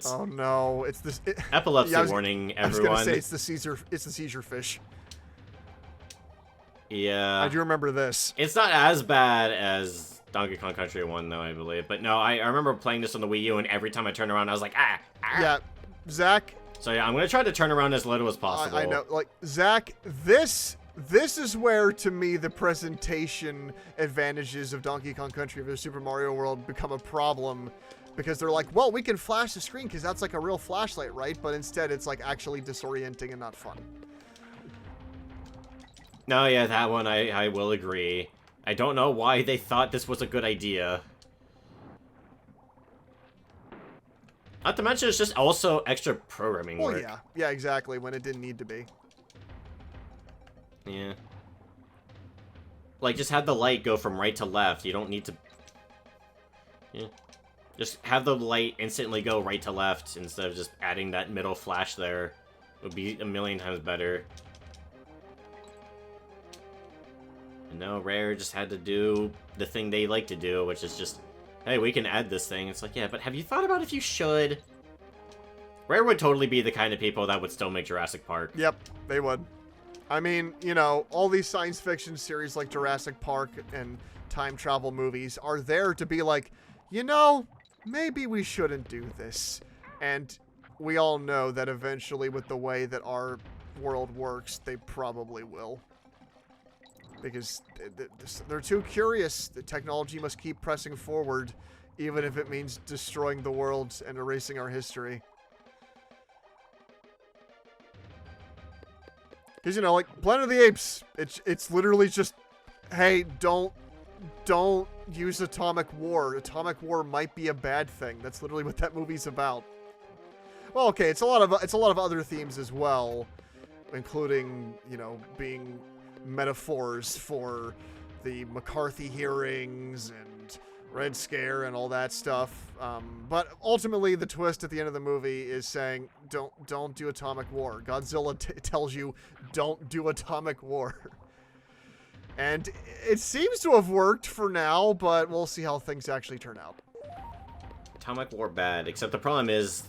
Oh no, it's this epilepsy yeah, warning, I was everyone. gonna say it's the seizure fish. Yeah. I do remember this. It's not as bad as Donkey Kong Country 1, though, I believe. But no, I remember playing this on the Wii U, and every time I turned around, I was like, ah. Yeah, Zach. So yeah, I'm gonna try to turn around as little as possible. I know, like Zach. This is where, to me, the presentation advantages of Donkey Kong Country of Super Mario World become a problem. Because they're like, well, we can flash the screen because that's like a real flashlight, right? But instead, it's like actually disorienting and not fun. No, yeah, that one I will agree. I don't know why they thought this was a good idea. Not to mention, it's just also extra programming work. Well, yeah, exactly. When it didn't need to be. Yeah. Like, just have the light go from right to left. You don't need to. Yeah. Just have the light instantly go right to left instead of just adding that middle flash there. Would be a million times better. And no, Rare just had to do the thing they like to do, which is just, hey, we can add this thing. It's like, yeah, but have you thought about if you should? Rare would totally be the kind of people that would still make Jurassic Park. Yep, they would. I mean, you know, all these science fiction series like Jurassic Park and time travel movies are there to be like, you know, maybe we shouldn't do this. And we all know that eventually, with the way that our world works, they probably will. Because they're too curious. The technology must keep pressing forward, even if it means destroying the world and erasing our history. Because, you know, like, Planet of the Apes, it's literally just, hey, don't use atomic war. Atomic war might be a bad thing. That's literally what that movie's about. Well, okay, it's a lot of other themes as well, including, you know, being metaphors for the McCarthy hearings and Red Scare and all that stuff. But ultimately, the twist at the end of the movie is saying, don't do atomic war. Godzilla tells you, don't do atomic war. And it seems to have worked for now, but we'll see how things actually turn out. Atomic war bad, except the problem is,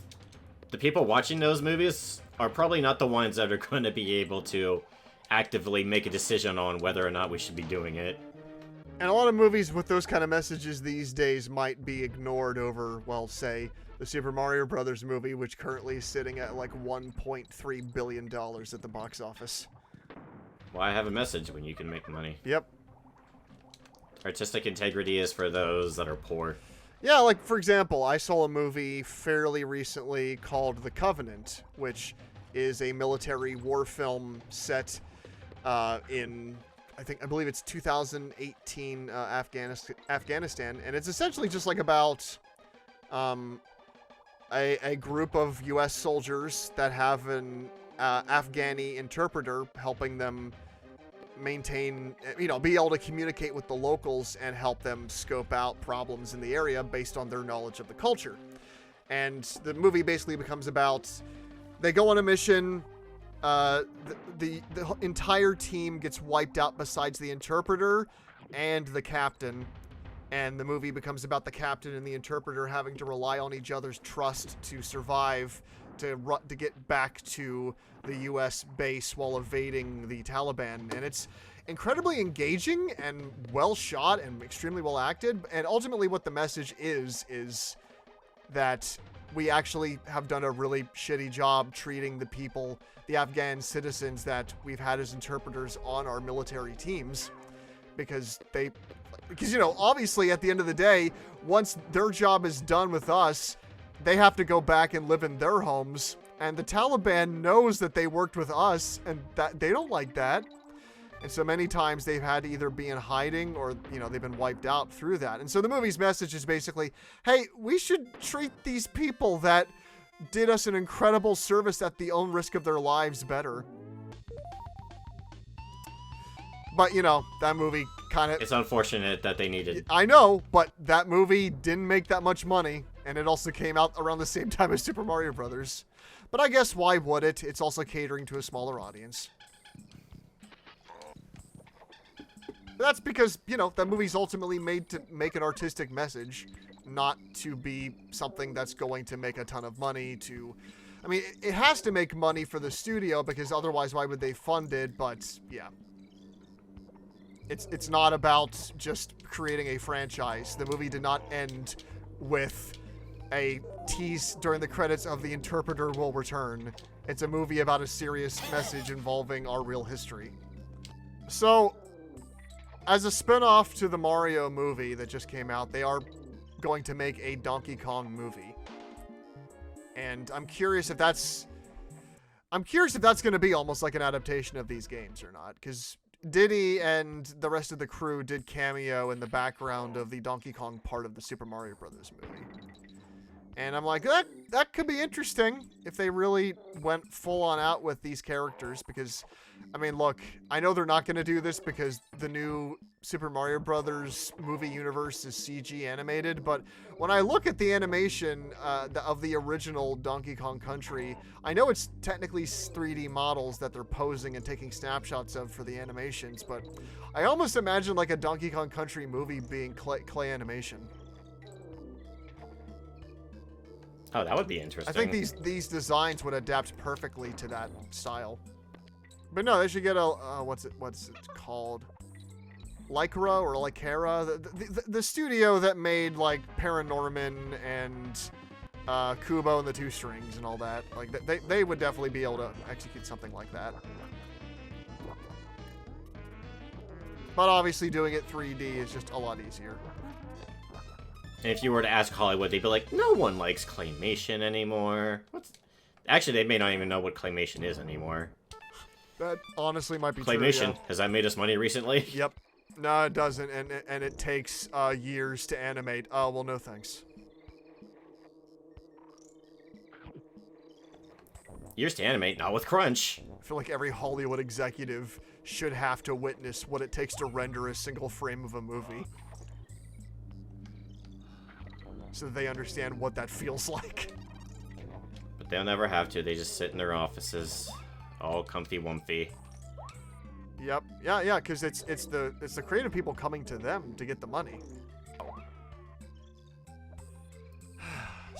the people watching those movies are probably not the ones that are going to be able to actively make a decision on whether or not we should be doing it. And a lot of movies with those kind of messages these days might be ignored over, well, say, the Super Mario Brothers movie, which currently is sitting at like $1.3 billion at the box office. Why have a message when you can make money? Yep. Artistic integrity is for those that are poor. Yeah, like, for example, I saw a movie fairly recently called The Covenant, which is a military war film set in, I believe it's 2018 Afghanistan, and it's essentially just like about a group of U.S. soldiers that have an Afghani interpreter helping them maintain, you know, be able to communicate with the locals and help them scope out problems in the area based on their knowledge of the culture. And the movie basically becomes about, they go on a mission, the entire team gets wiped out besides the interpreter and the captain, and the movie becomes about the captain and the interpreter having to rely on each other's trust to survive, to get back to the U.S. base while evading the Taliban. And it's incredibly engaging and well shot and extremely well acted. And ultimately what the message is that we actually have done a really shitty job treating the people, the Afghan citizens that we've had as interpreters on our military teams. Because, you know, obviously at the end of the day, once their job is done with us, they have to go back and live in their homes. And the Taliban knows that they worked with us, and that they don't like that. And so many times they've had to either be in hiding or, you know, they've been wiped out through that. And so the movie's message is basically, hey, we should treat these people that did us an incredible service at the own risk of their lives better. But, you know, that movie kind of... It's unfortunate that they needed... I know, but that movie didn't make that much money. And it also came out around the same time as Super Mario Brothers. But I guess why would it? It's also catering to a smaller audience. That's because, you know, that movie's ultimately made to make an artistic message, not to be something that's going to make a ton of money to... I mean, it has to make money for the studio, because otherwise why would they fund it? But, yeah. It's not about just creating a franchise. The movie did not end with a tease during the credits of The Interpreter Will Return. It's a movie about a serious message involving our real history. So, as a spin-off to the Mario movie that just came out, they are going to make a Donkey Kong movie. And I'm curious if that's going to be almost like an adaptation of these games or not, because Diddy and the rest of the crew did cameo in the background of the Donkey Kong part of the Super Mario Brothers movie. And I'm like, that could be interesting if they really went full on out with these characters, because, I mean, look, I know they're not going to do this because the new Super Mario Brothers movie universe is CG animated, but when I look at the animation of the original Donkey Kong Country, I know it's technically 3D models that they're posing and taking snapshots of for the animations, but I almost imagine like a Donkey Kong Country movie being clay animation. Oh, that would be interesting. I think these designs would adapt perfectly to that style. But no, they should get a what's it called? Lycra or Lycara, the studio that made like Paranorman and Kubo and the Two Strings and all that. Like they would definitely be able to execute something like that. But obviously doing it 3D is just a lot easier. And if you were to ask Hollywood, they'd be like, no one likes claymation anymore. Actually, they may not even know what claymation is anymore. That honestly might be claymation. true, yeah. Has that made us money recently? Yep. No, it doesn't, and it takes years to animate. Oh, well, no thanks. Years to animate, not with crunch. I feel like every Hollywood executive should have to witness what it takes to render a single frame of a movie, so that they understand what that feels like. But they'll never have to. They just sit in their offices, all comfy-wumpy. Yep. Yeah, because it's the creative people coming to them to get the money.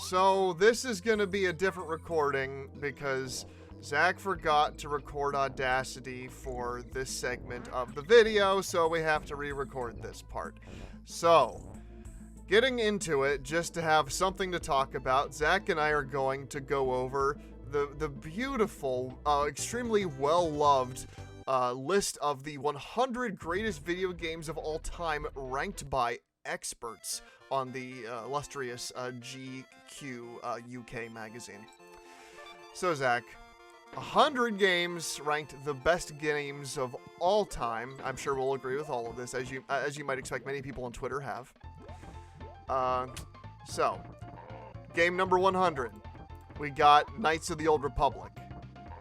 So this is going to be a different recording because Zach forgot to record Audacity for this segment of the video, so we have to re-record this part. So, getting into it, just to have something to talk about, Zach and I are going to go over the beautiful, extremely well-loved list of the 100 greatest video games of all time ranked by experts on the illustrious GQ UK magazine. So, Zach, 100 games ranked the best games of all time. I'm sure we'll agree with all of this, as you might expect many people on Twitter have. So, game number 100. We got Knights of the Old Republic,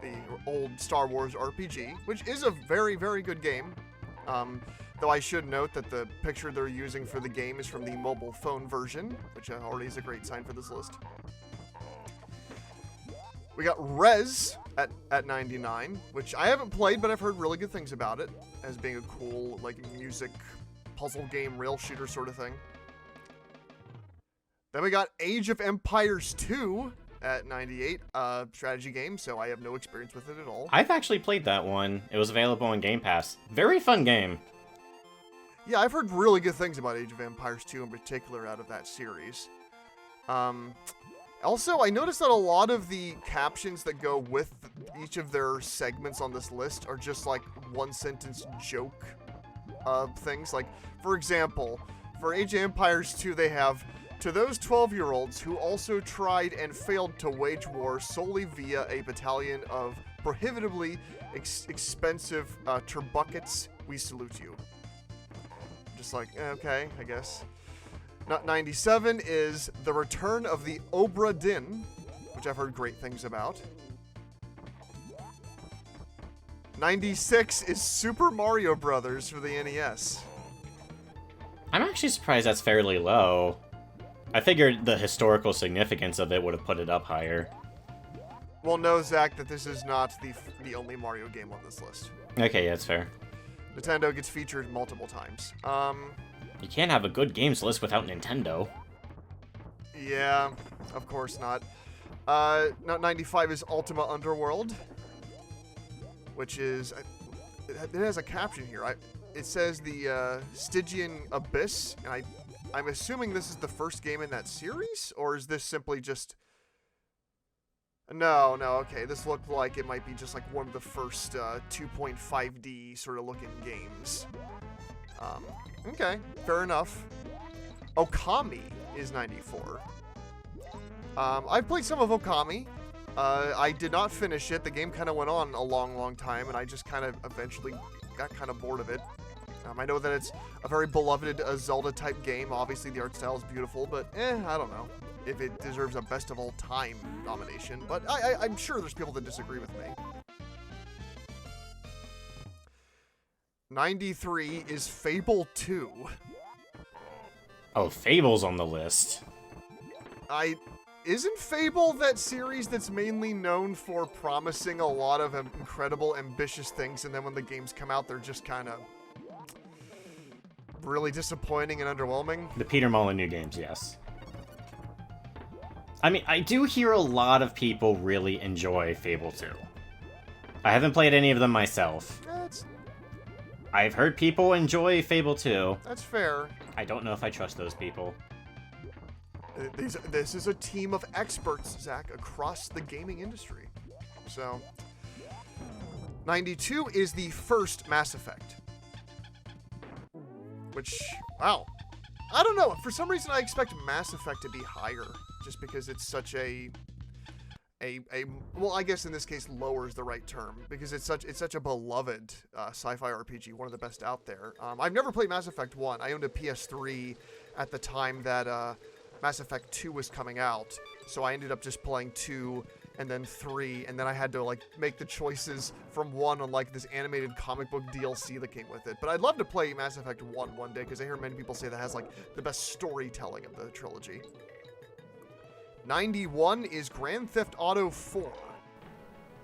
the old Star Wars RPG, which is a very, very good game. Though I should note that the picture they're using for the game is from the mobile phone version, which already is a great sign for this list. We got Rez at 99, which I haven't played, but I've heard really good things about it as being a cool, like, music puzzle game, rail shooter sort of thing. Then we got Age of Empires 2 at 98, strategy game, so I have no experience with it at all. I've actually played that one. It was available on Game Pass. Very fun game. Yeah, I've heard really good things about Age of Empires 2 in particular out of that series. Also, I noticed that a lot of the captions that go with each of their segments on this list are just like one-sentence joke things. Like, for example, for Age of Empires 2, they have, "To those 12-year-olds who also tried and failed to wage war solely via a battalion of prohibitively expensive turbuckets, we salute you." Just like, okay, I guess. 97 is The Return of the Obra Dinn, which I've heard great things about. 96 is Super Mario Brothers for the NES. I'm actually surprised that's fairly low. I figured the historical significance of it would have put it up higher. Well, know, Zach, that this is not the only Mario game on this list. Okay, yeah, that's fair. Nintendo gets featured multiple times. You can't have a good games list without Nintendo. Yeah, of course not. 95 is Ultima Underworld, which is... It has a caption here. It says the Stygian Abyss, and I'm assuming this is the first game in that series, or is this simply just... No, okay, this looked like it might be just like one of the first 2.5D sort of looking games. Okay, fair enough. Okami is 94. I've played some of Okami. I did not finish it. The game kind of went on a long time, and I just kind of eventually got kind of bored of it. I know that it's a very beloved Zelda-type game. Obviously, the art style is beautiful, but I don't know if it deserves a best of all time nomination. But I'm sure there's people that disagree with me. 93 is Fable 2. Oh, Fable's on the list. Isn't Fable that series that's mainly known for promising a lot of incredible, ambitious things, and then when the games come out, they're just kind of really disappointing and underwhelming? The Peter Molyneux games, yes. I mean, I do hear a lot of people really enjoy Fable 2. I haven't played any of them myself. I've heard people enjoy Fable 2. That's fair. I don't know if I trust those people. This is a team of experts, Zach, across the gaming industry. So, 92 is the first Mass Effect. Which, wow. I don't know. For some reason, I expect Mass Effect to be higher, just because it's such well, I guess in this case, lower is the right term, because it's such a beloved sci-fi RPG, one of the best out there. I've never played Mass Effect 1. I owned a PS3 at the time that Mass Effect 2 was coming out, so I ended up just playing 2 and then 3, and then I had to like make the choices from 1 on like this animated comic book DLC that came with it. But I'd love to play Mass Effect 1 one day, because I hear many people say that has like the best storytelling of the trilogy. 91 is Grand Theft Auto 4.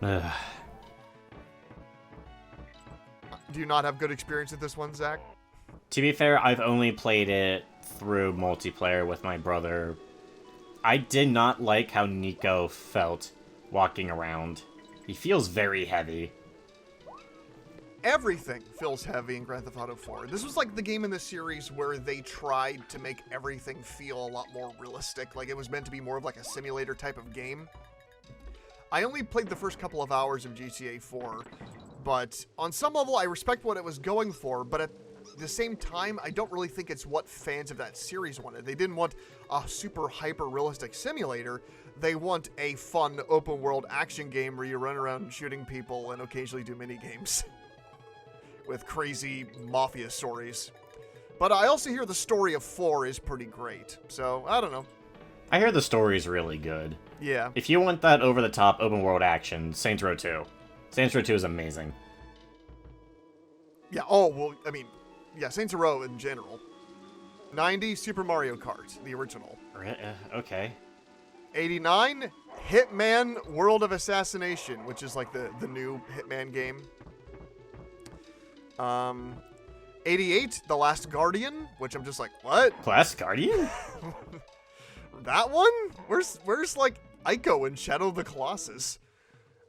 Do you not have good experience with this one, Zach? To be fair, I've only played it through multiplayer with my brother. I did not like how Nico felt walking around. He feels very heavy. Everything feels heavy in Grand Theft Auto 4. This was like the game in the series where they tried to make everything feel a lot more realistic. Like it was meant to be more of like a simulator type of game. I only played the first couple of hours of GTA 4, but on some level I respect what it was going for, but at the same time, I don't really think it's what fans of that series wanted. They didn't want a super hyper-realistic simulator. They want a fun open-world action game where you run around shooting people and occasionally do mini-games with crazy mafia stories. But I also hear the story of 4 is pretty great, so I don't know. I hear the story's really good. Yeah. If you want that over-the-top open-world action, Saints Row 2. Saints Row 2 is amazing. Yeah, oh, well, I mean, yeah, Saints Row in general. 90, Super Mario Kart, the original. Okay. 89, Hitman World of Assassination, which is like the new Hitman game. 88, The Last Guardian, which I'm just like, what? Last Guardian? That one? Where's like Ico in Shadow of the Colossus?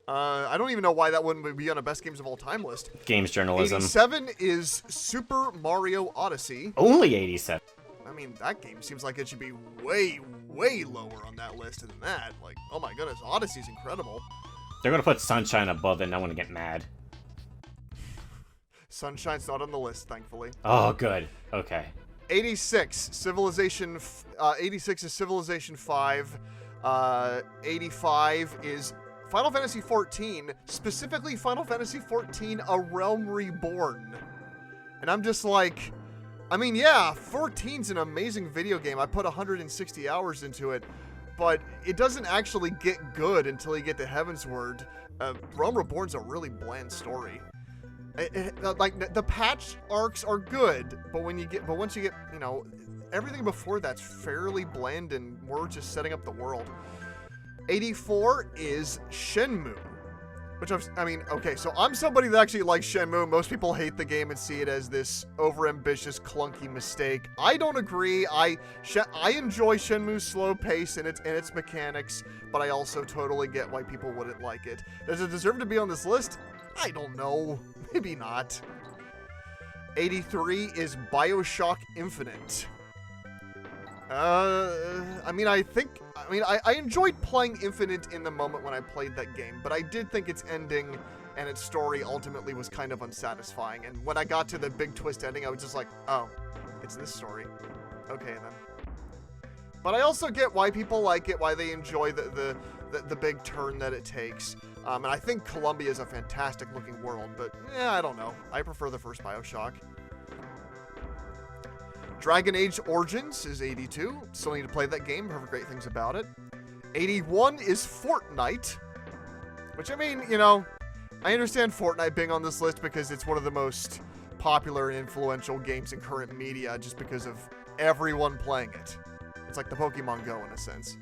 I don't even know why that wouldn't be on a best games of all time list. Games journalism. 87 is Super Mario Odyssey. Only 87. I mean, that game seems like it should be way, way lower on that list than that. Like, oh my goodness, Odyssey's incredible. They're gonna put Sunshine above it and I want to get mad. Sunshine's not on the list, thankfully. Oh, good. Okay. 86, Civilization. 86 is Civilization 5. 85 is Final Fantasy XIV, specifically Final Fantasy XIV: A Realm Reborn. And I'm just like, I mean, yeah, 14's an amazing video game. I put 160 hours into it, but it doesn't actually get good until you get to Heavensward. Realm Reborn's a really bland story. Like the patch arcs are good, but once you get, you know, everything before that's fairly bland and we're just setting up the world. 84 is Shenmue. I mean, okay, so I'm somebody that actually likes Shenmue. Most people hate the game and see it as this overambitious, clunky mistake. I don't agree. I enjoy Shenmue's slow pace and its mechanics, but I also totally get why people wouldn't like it. Does it deserve to be on this list? I don't know. Maybe not. 83 is BioShock Infinite. I enjoyed playing Infinite in the moment when I played that game, but I did think its ending and its story ultimately was kind of unsatisfying. And when I got to the big twist ending, I was just like, oh, it's this story. Okay, then. But I also get why people like it, why they enjoy the big turn that it takes. And I think Columbia is a fantastic looking world, but yeah, I don't know. I prefer the first BioShock. Dragon Age Origins is 82. Still need to play that game. Heard great things about it. 81 is Fortnite. Which, I mean, you know, I understand Fortnite being on this list because it's one of the most popular and influential games in current media just because of everyone playing it. It's like the Pokemon Go in a sense.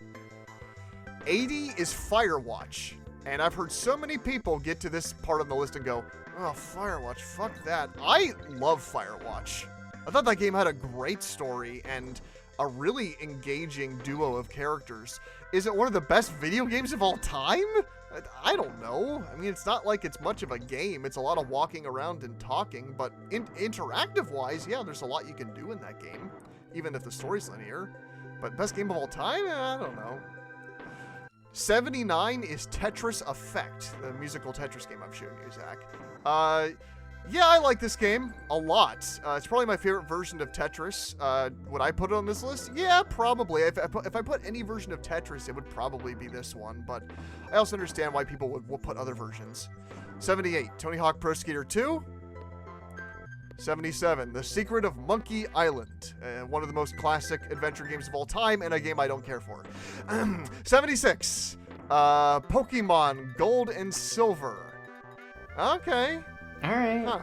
80 is Firewatch. And I've heard so many people get to this part of the list and go, oh, Firewatch, fuck that. I love Firewatch. I thought that game had a great story and a really engaging duo of characters. Is it one of the best video games of all time? I don't know. I mean, it's not like it's much of a game. It's a lot of walking around and talking, but interactive-wise, yeah, there's a lot you can do in that game, even if the story's linear. But best game of all time? I don't know. 79 is Tetris Effect, the musical Tetris game I'm showing you, Zach. Yeah, I like this game a lot. It's probably my favorite version of Tetris. Would I put it on this list? Yeah, probably. If I put any version of Tetris, it would probably be this one, but I also understand why people would put other versions. 78, Tony Hawk Pro Skater 2. 77, The Secret of Monkey Island. One of the most classic adventure games of all time, and a game I don't care for. 76, Pokemon Gold and Silver. Okay. Alright. Huh.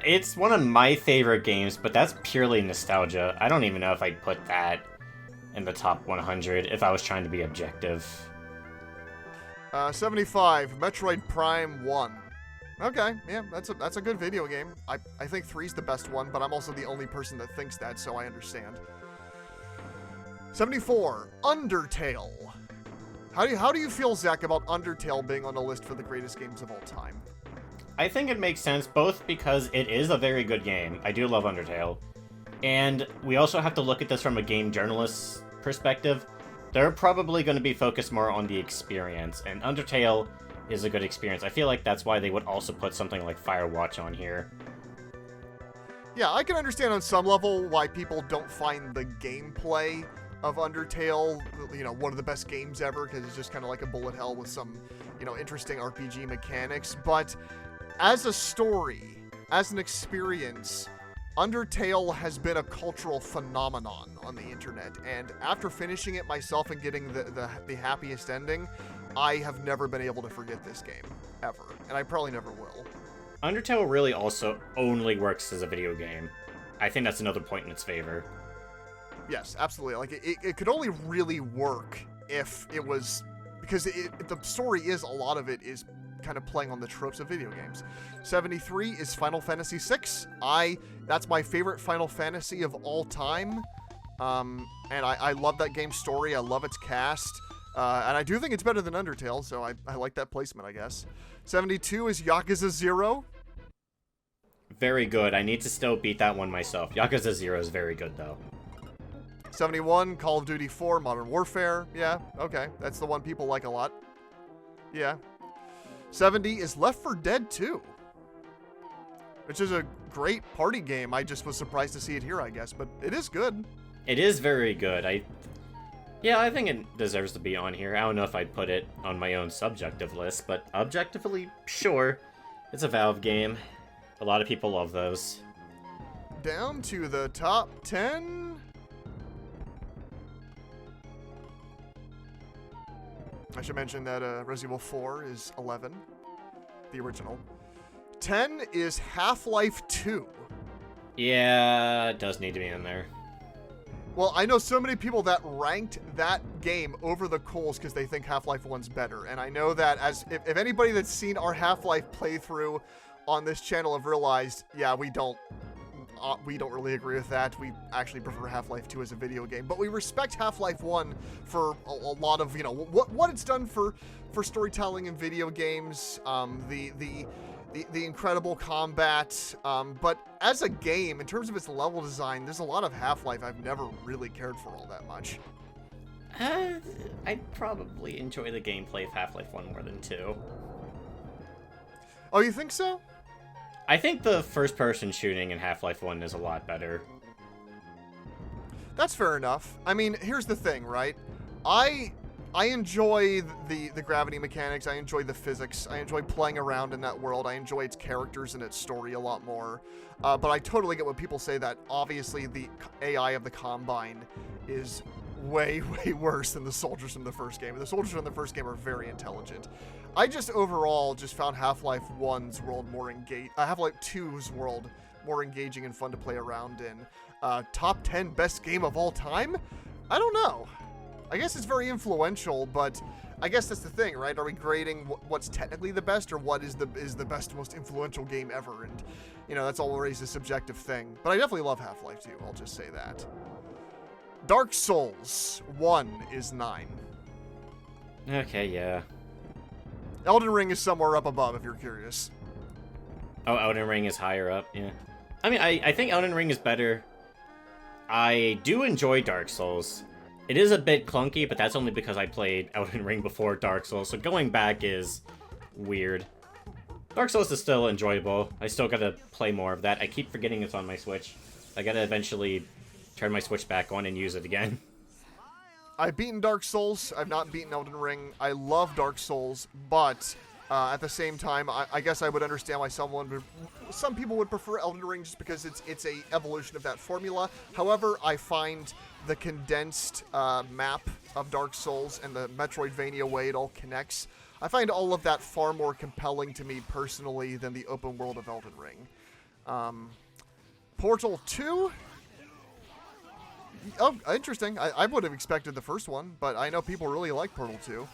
It's one of my favorite games, but that's purely nostalgia. I don't even know if I'd put that in the top 100 if I was trying to be objective. 75, Metroid Prime 1. Okay, yeah, that's a good video game. I think 3's the best one, but I'm also the only person that thinks that, so I understand. 74, Undertale. How do you feel, Zach, about Undertale being on the list for the greatest games of all time? I think it makes sense, both because it is a very good game. I do love Undertale. And we also have to look at this from a game journalist's perspective. They're probably going to be focused more on the experience, and Undertale is a good experience. I feel like that's why they would also put something like Firewatch on here. Yeah, I can understand on some level why people don't find the gameplay of Undertale, you know, one of the best games ever, because it's just kind of like a bullet hell with some, you know, interesting RPG mechanics. But as a story, as an experience, Undertale has been a cultural phenomenon on the internet, and after finishing it myself and getting the happiest ending, I have never been able to forget this game, ever, and I probably never will. Undertale really also only works as a video game. I think that's another point in its favor. Yes, absolutely. Like, it could only really work if it was, because the story is, a lot of it is kind of playing on the tropes of video games. 73 is Final Fantasy VI. That's my favorite Final Fantasy of all time. And I love that game's story. I love its cast. And I do think it's better than Undertale, so I like that placement, I guess. 72 is Yakuza 0. Very good. I need to still beat that one myself. Yakuza 0 is very good, though. 71, Call of Duty 4, Modern Warfare. Yeah, okay. That's the one people like a lot. Yeah. 70 is Left 4 Dead 2. Which is a great party game. I just was surprised to see it here, I guess. But it is good. It is very good. Yeah, I think it deserves to be on here. I don't know if I'd put it on my own subjective list, but objectively, sure. It's a Valve game. A lot of people love those. Down to the top 10. I should mention that Resident Evil 4 is 11, the original. 10 is Half-Life 2. Yeah, it does need to be in there. Well, I know so many people that ranked that game over the coals because they think Half-Life 1's better. And I know that if anybody that's seen our Half-Life playthrough on this channel have realized, yeah, we don't really agree with that. We actually prefer Half-Life 2 as a video game. But we respect Half-Life 1 for a lot of, what it's done for storytelling in video games, the incredible combat, but as a game, in terms of its level design, there's a lot of Half-Life I've never really cared for all that much. I'd probably enjoy the gameplay of Half-Life 1 more than 2. Oh, you think so? I think the first-person shooting in Half-Life 1 is a lot better. That's fair enough. I mean, here's the thing, right? I enjoy the gravity mechanics, I enjoy the physics, I enjoy playing around in that world, I enjoy its characters and its story a lot more. But I totally get when people say that obviously the AI of the Combine is way, way worse than the soldiers from the first game. The soldiers from the first game are very intelligent. I just overall just found Half-Life 1's world more Half-Life 2's world more engaging and fun to play around in. Top 10 best game of all time? I don't know. I guess it's very influential, but I guess that's the thing, right? Are we grading what's technically the best, or what is the best, most influential game ever? And, that's always a subjective thing. But I definitely love Half-Life 2, I'll just say that. Dark Souls 1 is 9. Okay, yeah. Elden Ring is somewhere up above, if you're curious. Oh, Elden Ring is higher up, yeah. I mean, I think Elden Ring is better. I do enjoy Dark Souls. It is a bit clunky, but that's only because I played Elden Ring before Dark Souls, so going back is weird. Dark Souls is still enjoyable. I still gotta play more of that. I keep forgetting it's on my Switch. I gotta eventually turn my Switch back on and use it again. I've beaten Dark Souls. I've not beaten Elden Ring. I love Dark Souls, but at the same time, I guess I would understand why some people would prefer Elden Ring just because it's a evolution of that formula. However, I find the condensed map of Dark Souls and the Metroidvania way it all connects, I find all of that far more compelling to me personally than the open world of Elden Ring. Portal 2? Oh, interesting. I would have expected the first one, but I know people really like Portal 2.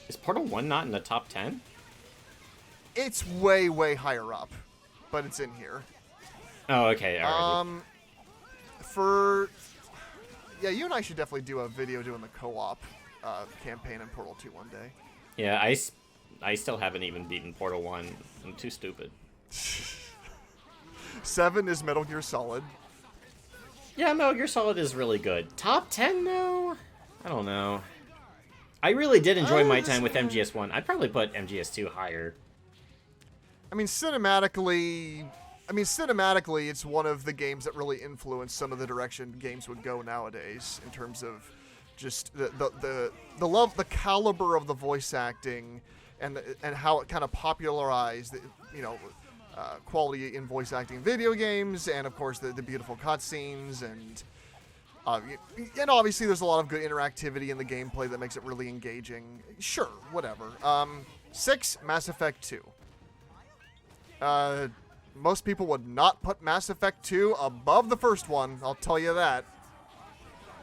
Is Portal 1 not in the top 10? It's way, way higher up, but it's in here. Oh, okay, alright. Yeah, you and I should definitely do a video doing the co-op campaign in Portal 2 one day. Yeah, I still haven't even beaten Portal 1. I'm too stupid. 7 is Metal Gear Solid. Yeah, Metal Gear Solid is really good. Top 10, though? I don't know. I really did enjoy my time with MGS1. I'd probably put MGS2 higher. I mean, cinematically, it's one of the games that really influenced some of the direction games would go nowadays in terms of just the love, the caliber of the voice acting, and how it kind of popularized, quality in voice acting in video games, and of course the beautiful cutscenes, and obviously there's a lot of good interactivity in the gameplay that makes it really engaging. Sure, whatever. 6, Mass Effect 2. Most people would not put Mass Effect 2 above the first one, I'll tell you that.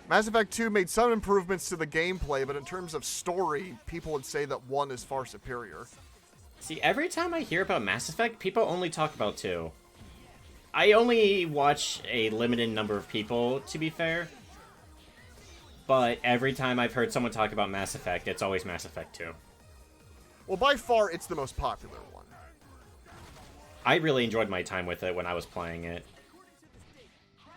Mass Effect 2 made some improvements to the gameplay, but in terms of story, people would say that 1 is far superior. See, every time I hear about Mass Effect, people only talk about 2. I only watch a limited number of people, to be fair. But every time I've heard someone talk about Mass Effect, it's always Mass Effect 2. Well, by far, it's the most popular one. I really enjoyed my time with it when I was playing it.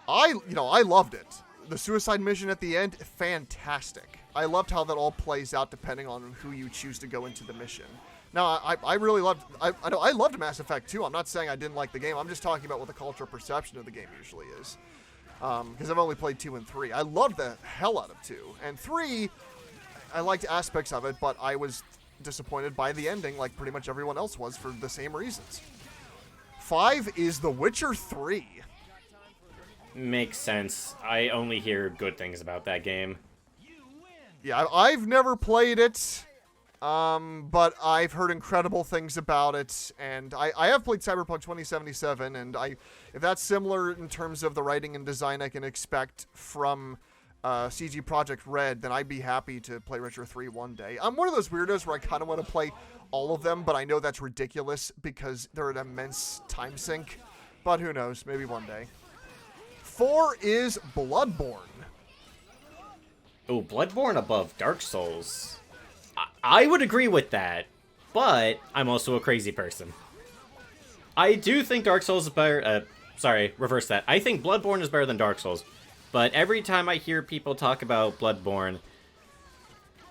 I loved it. The suicide mission at the end, fantastic. I loved how that all plays out depending on who you choose to go into the mission. Now, I really loved... I loved Mass Effect 2. I'm not saying I didn't like the game. I'm just talking about what the cultural perception of the game usually is. Because I've only played 2 and 3. I loved the hell out of 2. And 3, I liked aspects of it, but I was disappointed by the ending like pretty much everyone else was for the same reasons. 5 is The Witcher 3. Makes sense. I only hear good things about that game. Yeah, I've never played it. But I've heard incredible things about it, and I have played Cyberpunk 2077, and if that's similar in terms of the writing and design I can expect from CG Project Red, then I'd be happy to play Retro 3 one day. I'm one of those weirdos where I kind of want to play all of them, but I know that's ridiculous because they're an immense time sink. But who knows, maybe one day. 4 is Bloodborne. Oh, Bloodborne above Dark Souls. I would agree with that, but I'm also a crazy person. I do think Dark Souls is better. Sorry, reverse that. I think Bloodborne is better than Dark Souls, but every time I hear people talk about Bloodborne,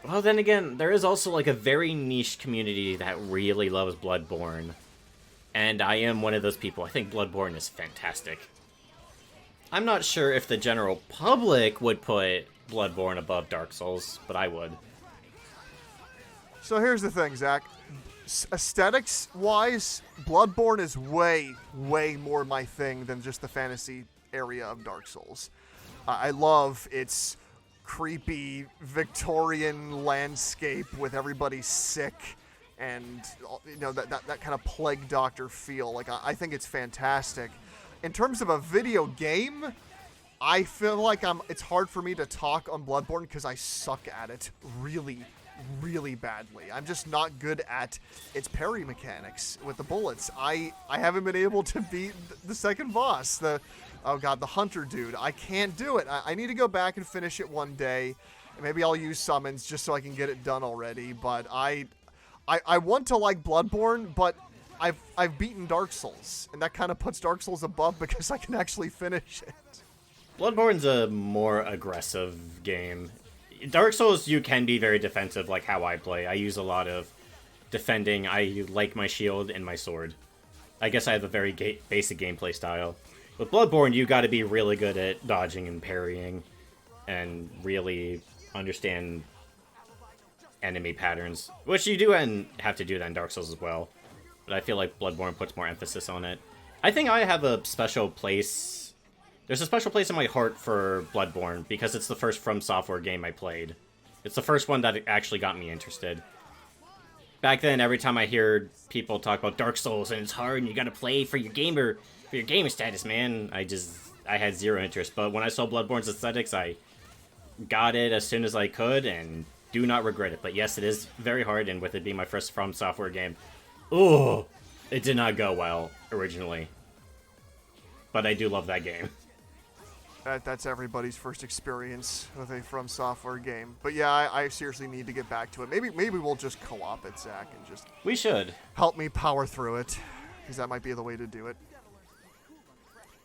well, then again, there is also like a very niche community that really loves Bloodborne, and I am one of those people. I think Bloodborne is fantastic. I'm not sure if the general public would put Bloodborne above Dark Souls, but I would. So here's the thing, Zach. Aesthetics-wise, Bloodborne is way, way more my thing than just the fantasy area of Dark Souls. I love its creepy Victorian landscape with everybody sick and, you know, that kind of plague doctor feel. Like, I think it's fantastic. In terms of a video game, I feel like it's hard for me to talk on Bloodborne because I suck at it really, really badly. I'm just not good at its parry mechanics with the bullets. I haven't been able to beat the second boss, the hunter dude. I can't do it. I need to go back and finish it one day. Maybe I'll use summons just so I can get it done already, but I want to like Bloodborne, but I've beaten Dark Souls, and that kind of puts Dark Souls above because I can actually finish it. Bloodborne's a more aggressive game. Dark Souls, you can be very defensive, like how I play. I use a lot of defending. I like my shield and my sword. I guess I have a very basic gameplay style. With Bloodborne, you got to be really good at dodging and parrying, and really understand enemy patterns, which you do and have to do that in Dark Souls as well. But I feel like Bloodborne puts more emphasis on it. I think I have a special place. There's a special place in my heart for Bloodborne because it's the first From Software game I played. It's the first one that actually got me interested. Back then, every time I heard people talk about Dark Souls and it's hard and you gotta play for your gamer status, man, I had zero interest. But when I saw Bloodborne's aesthetics, I got it as soon as I could and do not regret it. But yes, it is very hard, and with it being my first From Software game, ooh, it did not go well originally. But I do love that game. That's everybody's first experience with a From Software game. But yeah, I seriously need to get back to it. Maybe we'll just co-op it, Zach, and just... We should. Help me power through it, because that might be the way to do it.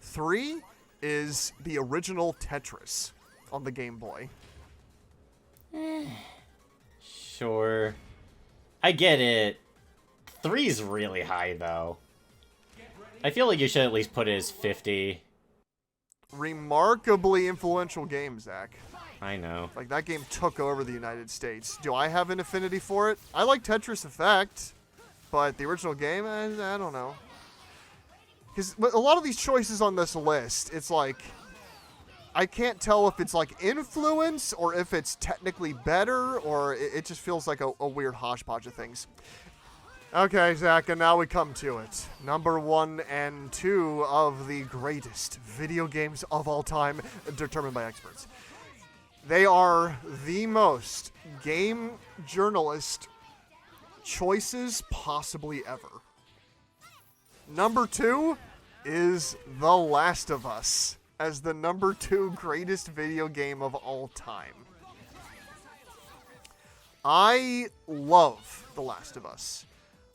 3 is the original Tetris on the Game Boy. Sure. I get it. 3's really high, though. I feel like you should at least put it as 50. Remarkably influential game, Zach. I know. Like, that game took over the United States. Do I have an affinity for it? I like Tetris Effect, but the original game, I don't know. Because a lot of these choices on this list, it's like, I can't tell if it's like influence or if it's technically better, or it just feels like a weird hodgepodge of things. Okay, Zach, and now we come to it. Number 1 and 2 of the greatest video games of all time, determined by experts. They are the most game journalist choices possibly ever. Number 2 is The Last of Us as the number 2 greatest video game of all time. I love The Last of Us.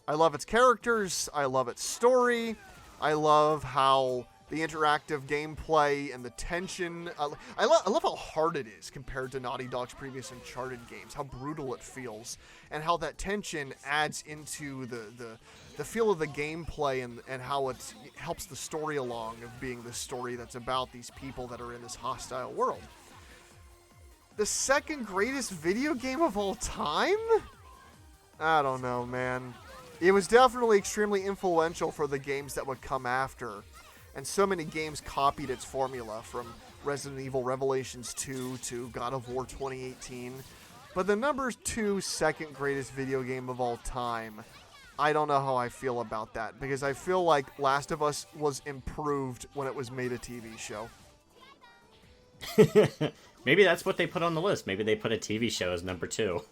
I love its characters, I love its story, I love how the interactive gameplay and the tension, I love how hard it is compared to Naughty Dog's previous Uncharted games, how brutal it feels, and how that tension adds into the feel of the gameplay and how it helps the story along of being the story that's about these people that are in this hostile world. The second greatest video game of all time? I don't know, man. It was definitely extremely influential for the games that would come after, and so many games copied its formula, from Resident Evil Revelations 2 to God of War 2018. But the number 2 second greatest video game of all time, I don't know how I feel about that. Because I feel like Last of Us was improved when it was made a TV show. Maybe that's what they put on the list. Maybe they put a TV show as number 2.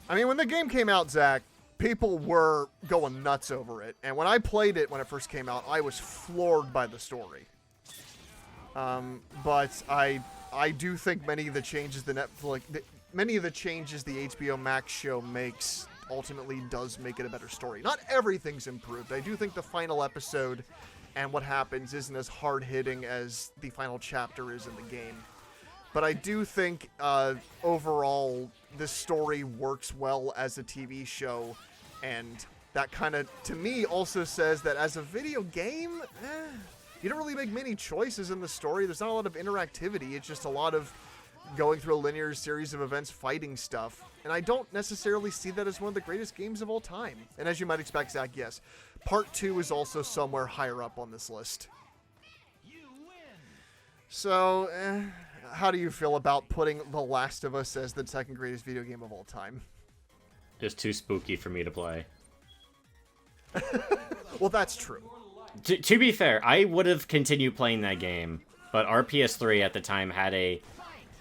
I mean, when the game came out, Zach, people were going nuts over it. And when I played it when it first came out, I was floored by the story. But I do think many of the changes the HBO Max show makes ultimately does make it a better story. Not everything's improved. I do think the final episode and what happens isn't as hard-hitting as the final chapter is in the game. But I do think overall this story works well as a TV show, and that kind of, to me, also says that as a video game, you don't really make many choices in the story. There's not a lot of interactivity. It's just a lot of going through a linear series of events, fighting stuff. And I don't necessarily see that as one of the greatest games of all time. And as you might expect, Zach, yes, Part 2 is also somewhere higher up on this list. So, how do you feel about putting The Last of Us as the second greatest video game of all time? It's too spooky for me to play. Well, that's true. To be fair, I would have continued playing that game, but our PS3 at the time had a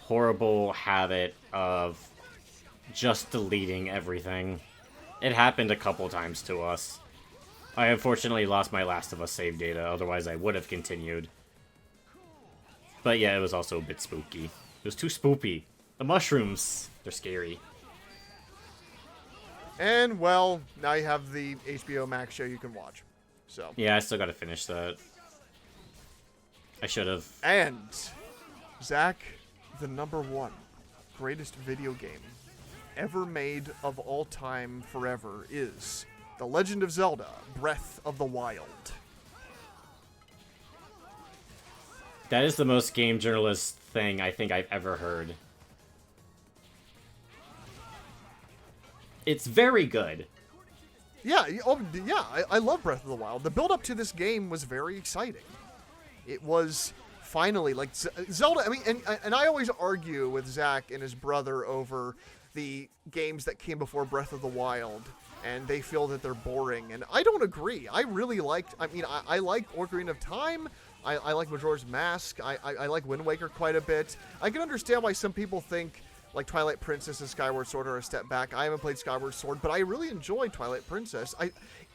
horrible habit of just deleting everything. It happened a couple times to us. I unfortunately lost my Last of Us save data, otherwise I would have continued. But yeah, it was also a bit spooky. It was too spoopy. The mushrooms, they're scary. And, well, now you have the HBO Max show you can watch. So yeah, I still gotta finish that. I should have. And, Zach, the number 1 greatest video game ever made of all time forever is The Legend of Zelda: Breath of the Wild. That is the most game journalist thing I think I've ever heard. It's very good. Yeah, I love Breath of the Wild. The build-up to this game was very exciting. It was finally, like, Zelda, I mean, and I always argue with Zach and his brother over the games that came before Breath of the Wild, and they feel that they're boring, and I don't agree. I really liked, I like Ocarina of Time, I like Majora's Mask, I like Wind Waker quite a bit. I can understand why some people think like Twilight Princess and Skyward Sword are a step back. I haven't played Skyward Sword, but I really enjoy Twilight Princess.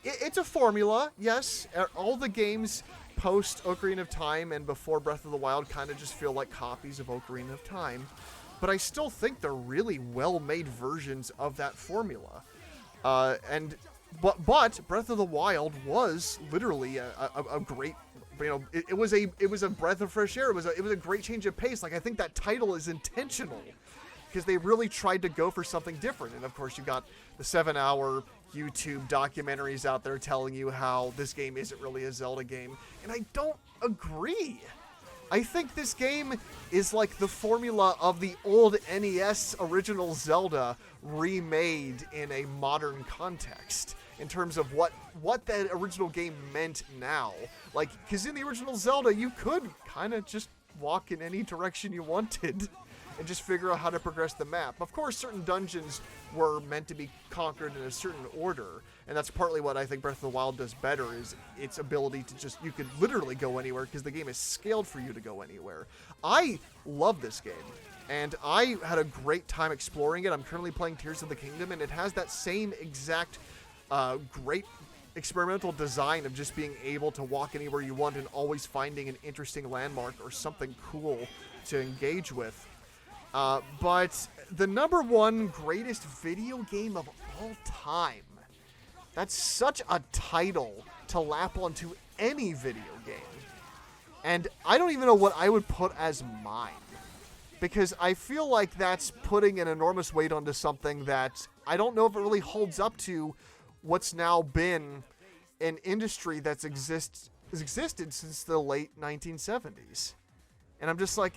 It's a formula, yes. All the games post Ocarina of Time and before Breath of the Wild kind of just feel like copies of Ocarina of Time. But I still think they're really well-made versions of that formula. But Breath of the Wild was literally a great, it was a breath of fresh air. It was a great change of pace. Like, I think that title is intentional, because they really tried to go for something different. And of course, you got the 7-hour YouTube documentaries out there telling you how this game isn't really a Zelda game. And I don't agree. I think this game is like the formula of the old NES original Zelda remade in a modern context in terms of what that original game meant now. Like, because in the original Zelda, you could kind of just walk in any direction you wanted and just figure out how to progress the map. Of course, certain dungeons were meant to be conquered in a certain order, and that's partly what I think Breath of the Wild does better, is its ability to just, you could literally go anywhere because the game is scaled for you to go anywhere. I love this game, and I had a great time exploring it. I'm currently playing Tears of the Kingdom, and it has that same exact great experimental design of just being able to walk anywhere you want and always finding an interesting landmark or something cool to engage with. But the number 1 greatest video game of all time, that's such a title to lap onto any video game. And I don't even know what I would put as mine, because I feel like that's putting an enormous weight onto something that I don't know if it really holds up to what's now been an industry that's existed since the late 1970s. And I'm just like,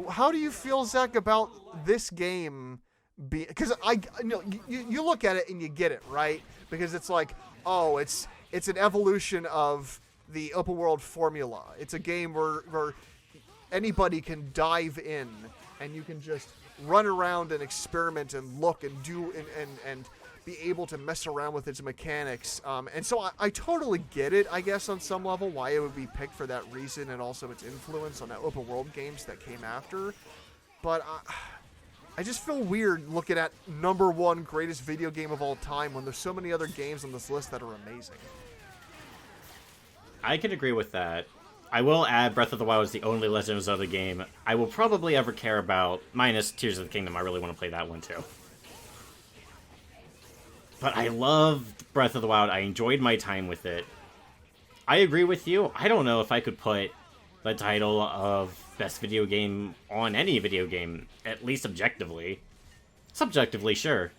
how do you feel, Zach, about this game? Because you look at it and you get it, right? Because it's like, oh, it's an evolution of the open world formula. It's a game where anybody can dive in, and you can just run around and experiment and look and do and be able to mess around with its mechanics. And so I totally get it, I guess, on some level, why it would be picked for that reason, and also its influence on the open world games that came after. But I just feel weird looking at #1 greatest video game of all time when there's so many other games on this list that are amazing. I can agree with that. I will add Breath of the Wild is the only Legend of Zelda game I will probably ever care about, minus Tears of the Kingdom. I really want to play that one too. But I loved Breath of the Wild. I enjoyed my time with it. I agree with you. I don't know if I could put the title of best video game on any video game, at least objectively. Subjectively, sure.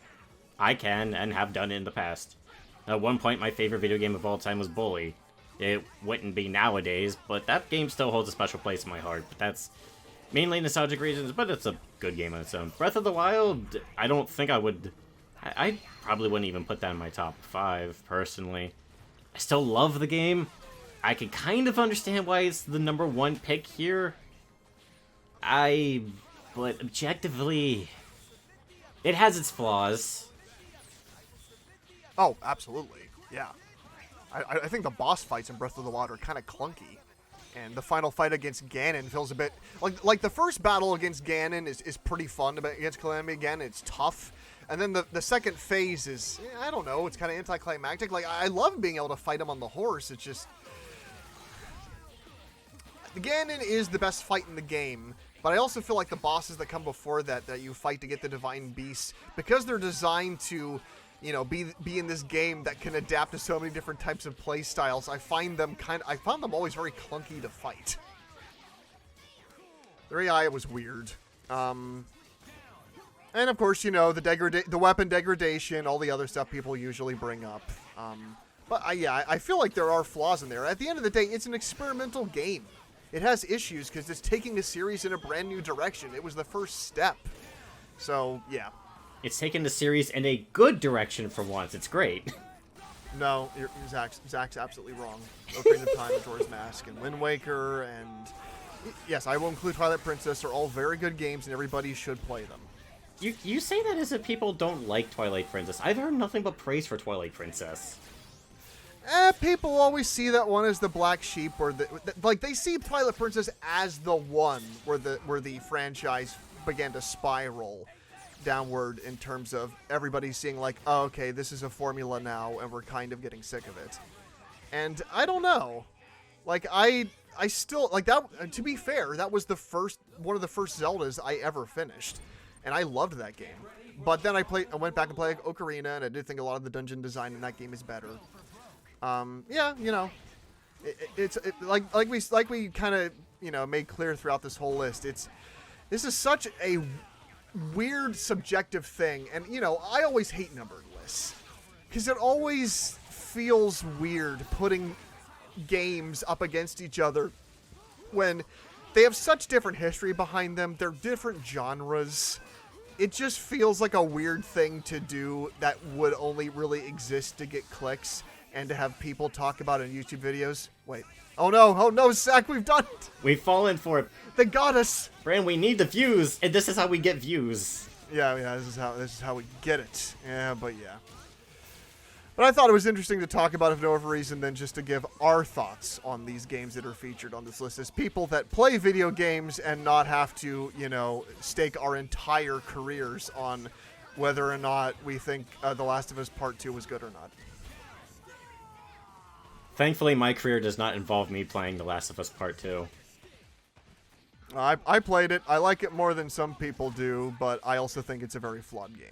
I can and have done it in the past. At one point, my favorite video game of all time was Bully. It wouldn't be nowadays, but that game still holds a special place in my heart. But that's mainly nostalgic reasons, but it's a good game on its own. Breath of the Wild, I don't think I would... I probably wouldn't even put that in my top 5, personally. I still love the game. I can kind of understand why it's the #1 pick here. But objectively, it has its flaws. Oh, absolutely. Yeah. I think the boss fights in Breath of the Wild are kind of clunky. And the final fight against Ganon feels a bit... Like the first battle against Ganon is pretty fun against Calamity again. It's tough. And then the second phase is... I don't know. It's kind of anticlimactic. Like, I love being able to fight him on the horse. It's just... Ganon is the best fight in the game. But I also feel like the bosses that come before that you fight to get the Divine Beasts, because they're designed to... be in this game that can adapt to so many different types of play styles. I found them always very clunky to fight. The AI was weird. And of course, the weapon degradation, all the other stuff people usually bring up. But I feel like there are flaws in there. At the end of the day, it's an experimental game. It has issues because it's taking a series in a brand new direction. It was the first step. So, yeah. It's taken the series in a good direction for once. It's great. No, Zach's absolutely wrong. Ocarina of Time, Majora's Mask, and Wind Waker, and... Yes, I will include Twilight Princess. They're all very good games, and everybody should play them. You say that as if people don't like Twilight Princess. I've heard nothing but praise for Twilight Princess. People always see that one as the black sheep, or they see Twilight Princess as the one where the franchise began to spiral downward in terms of everybody seeing like, oh, okay, this is a formula now, and we're kind of getting sick of it. And I don't know, like I still like that. To be fair, that was one of the first Zeldas I ever finished, and I loved that game. But then I went back and played Ocarina, and I did think a lot of the dungeon design in that game is better. Yeah, it's like we kind of made clear throughout this whole list. This is such a weird subjective thing, and I always hate numbered lists because it always feels weird putting games up against each other when they have such different history behind them. They're different genres. It just feels like a weird thing to do that would only really exist to get clicks and to have people talk about in YouTube videos. Wait. Oh no, Zach, we've done it! We've fallen for it. They got us! Brand, we need the views, and this is how we get views. Yeah, this is how we get it. Yeah, but yeah. But I thought it was interesting to talk about it for no other reason than just to give our thoughts on these games that are featured on this list as people that play video games and not have to, stake our entire careers on whether or not we think The Last of Us Part 2 was good or not. Thankfully, my career does not involve me playing The Last of Us Part 2. I played it. I like it more than some people do, but I also think it's a very flawed game.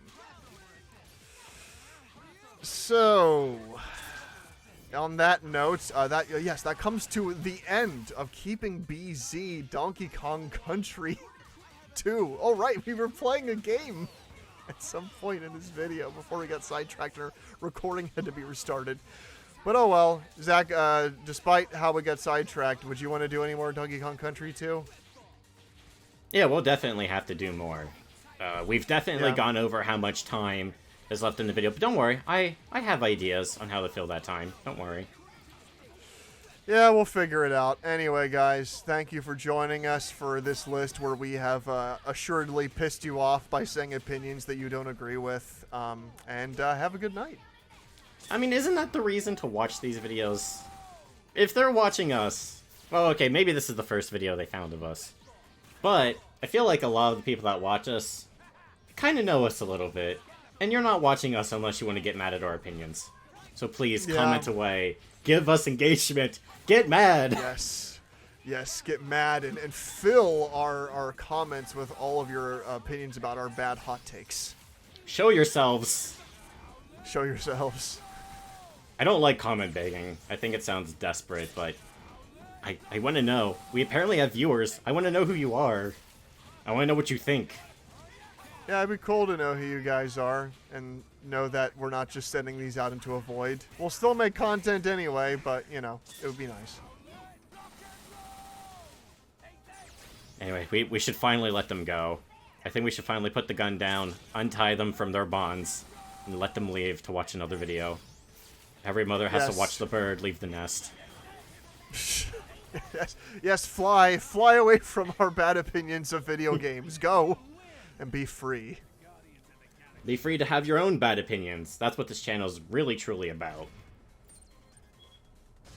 So, on that note, that comes to the end of Keeping BZ Donkey Kong Country 2. Oh, right, we were playing a game at some point in this video before we got sidetracked and our recording had to be restarted. But oh well, Zach, despite how we got sidetracked, would you want to do any more Donkey Kong Country 2? Yeah, we'll definitely have to do more. We've definitely gone over how much time is left in the video, but don't worry, I have ideas on how to fill that time. Don't worry. Yeah, we'll figure it out. Anyway, guys, thank you for joining us for this list where we have assuredly pissed you off by saying opinions that you don't agree with. And have a good night. I mean, isn't that the reason to watch these videos? If they're watching us... Well, okay, maybe this is the first video they found of us. But I feel like a lot of the people that watch us kind of know us a little bit. And you're not watching us unless you want to get mad at our opinions. So please, comment away. Give us engagement. Get mad. Yes. Yes, get mad and fill our comments with all of your opinions about our bad hot takes. Show yourselves. Show yourselves. I don't like comment begging. I think it sounds desperate, but I want to know. We apparently have viewers. I want to know who you are. I want to know what you think. Yeah, it'd be cool to know who you guys are and know that we're not just sending these out into a void. We'll still make content anyway, but, you know, it would be nice. Anyway, we should finally let them go. I think we should finally put the gun down, untie them from their bonds, and let them leave to watch another video. Every mother has to watch the bird leave the nest. Yes, fly away from our bad opinions of video games. Go and be free. Be free to have your own bad opinions. That's what this channel is really truly about.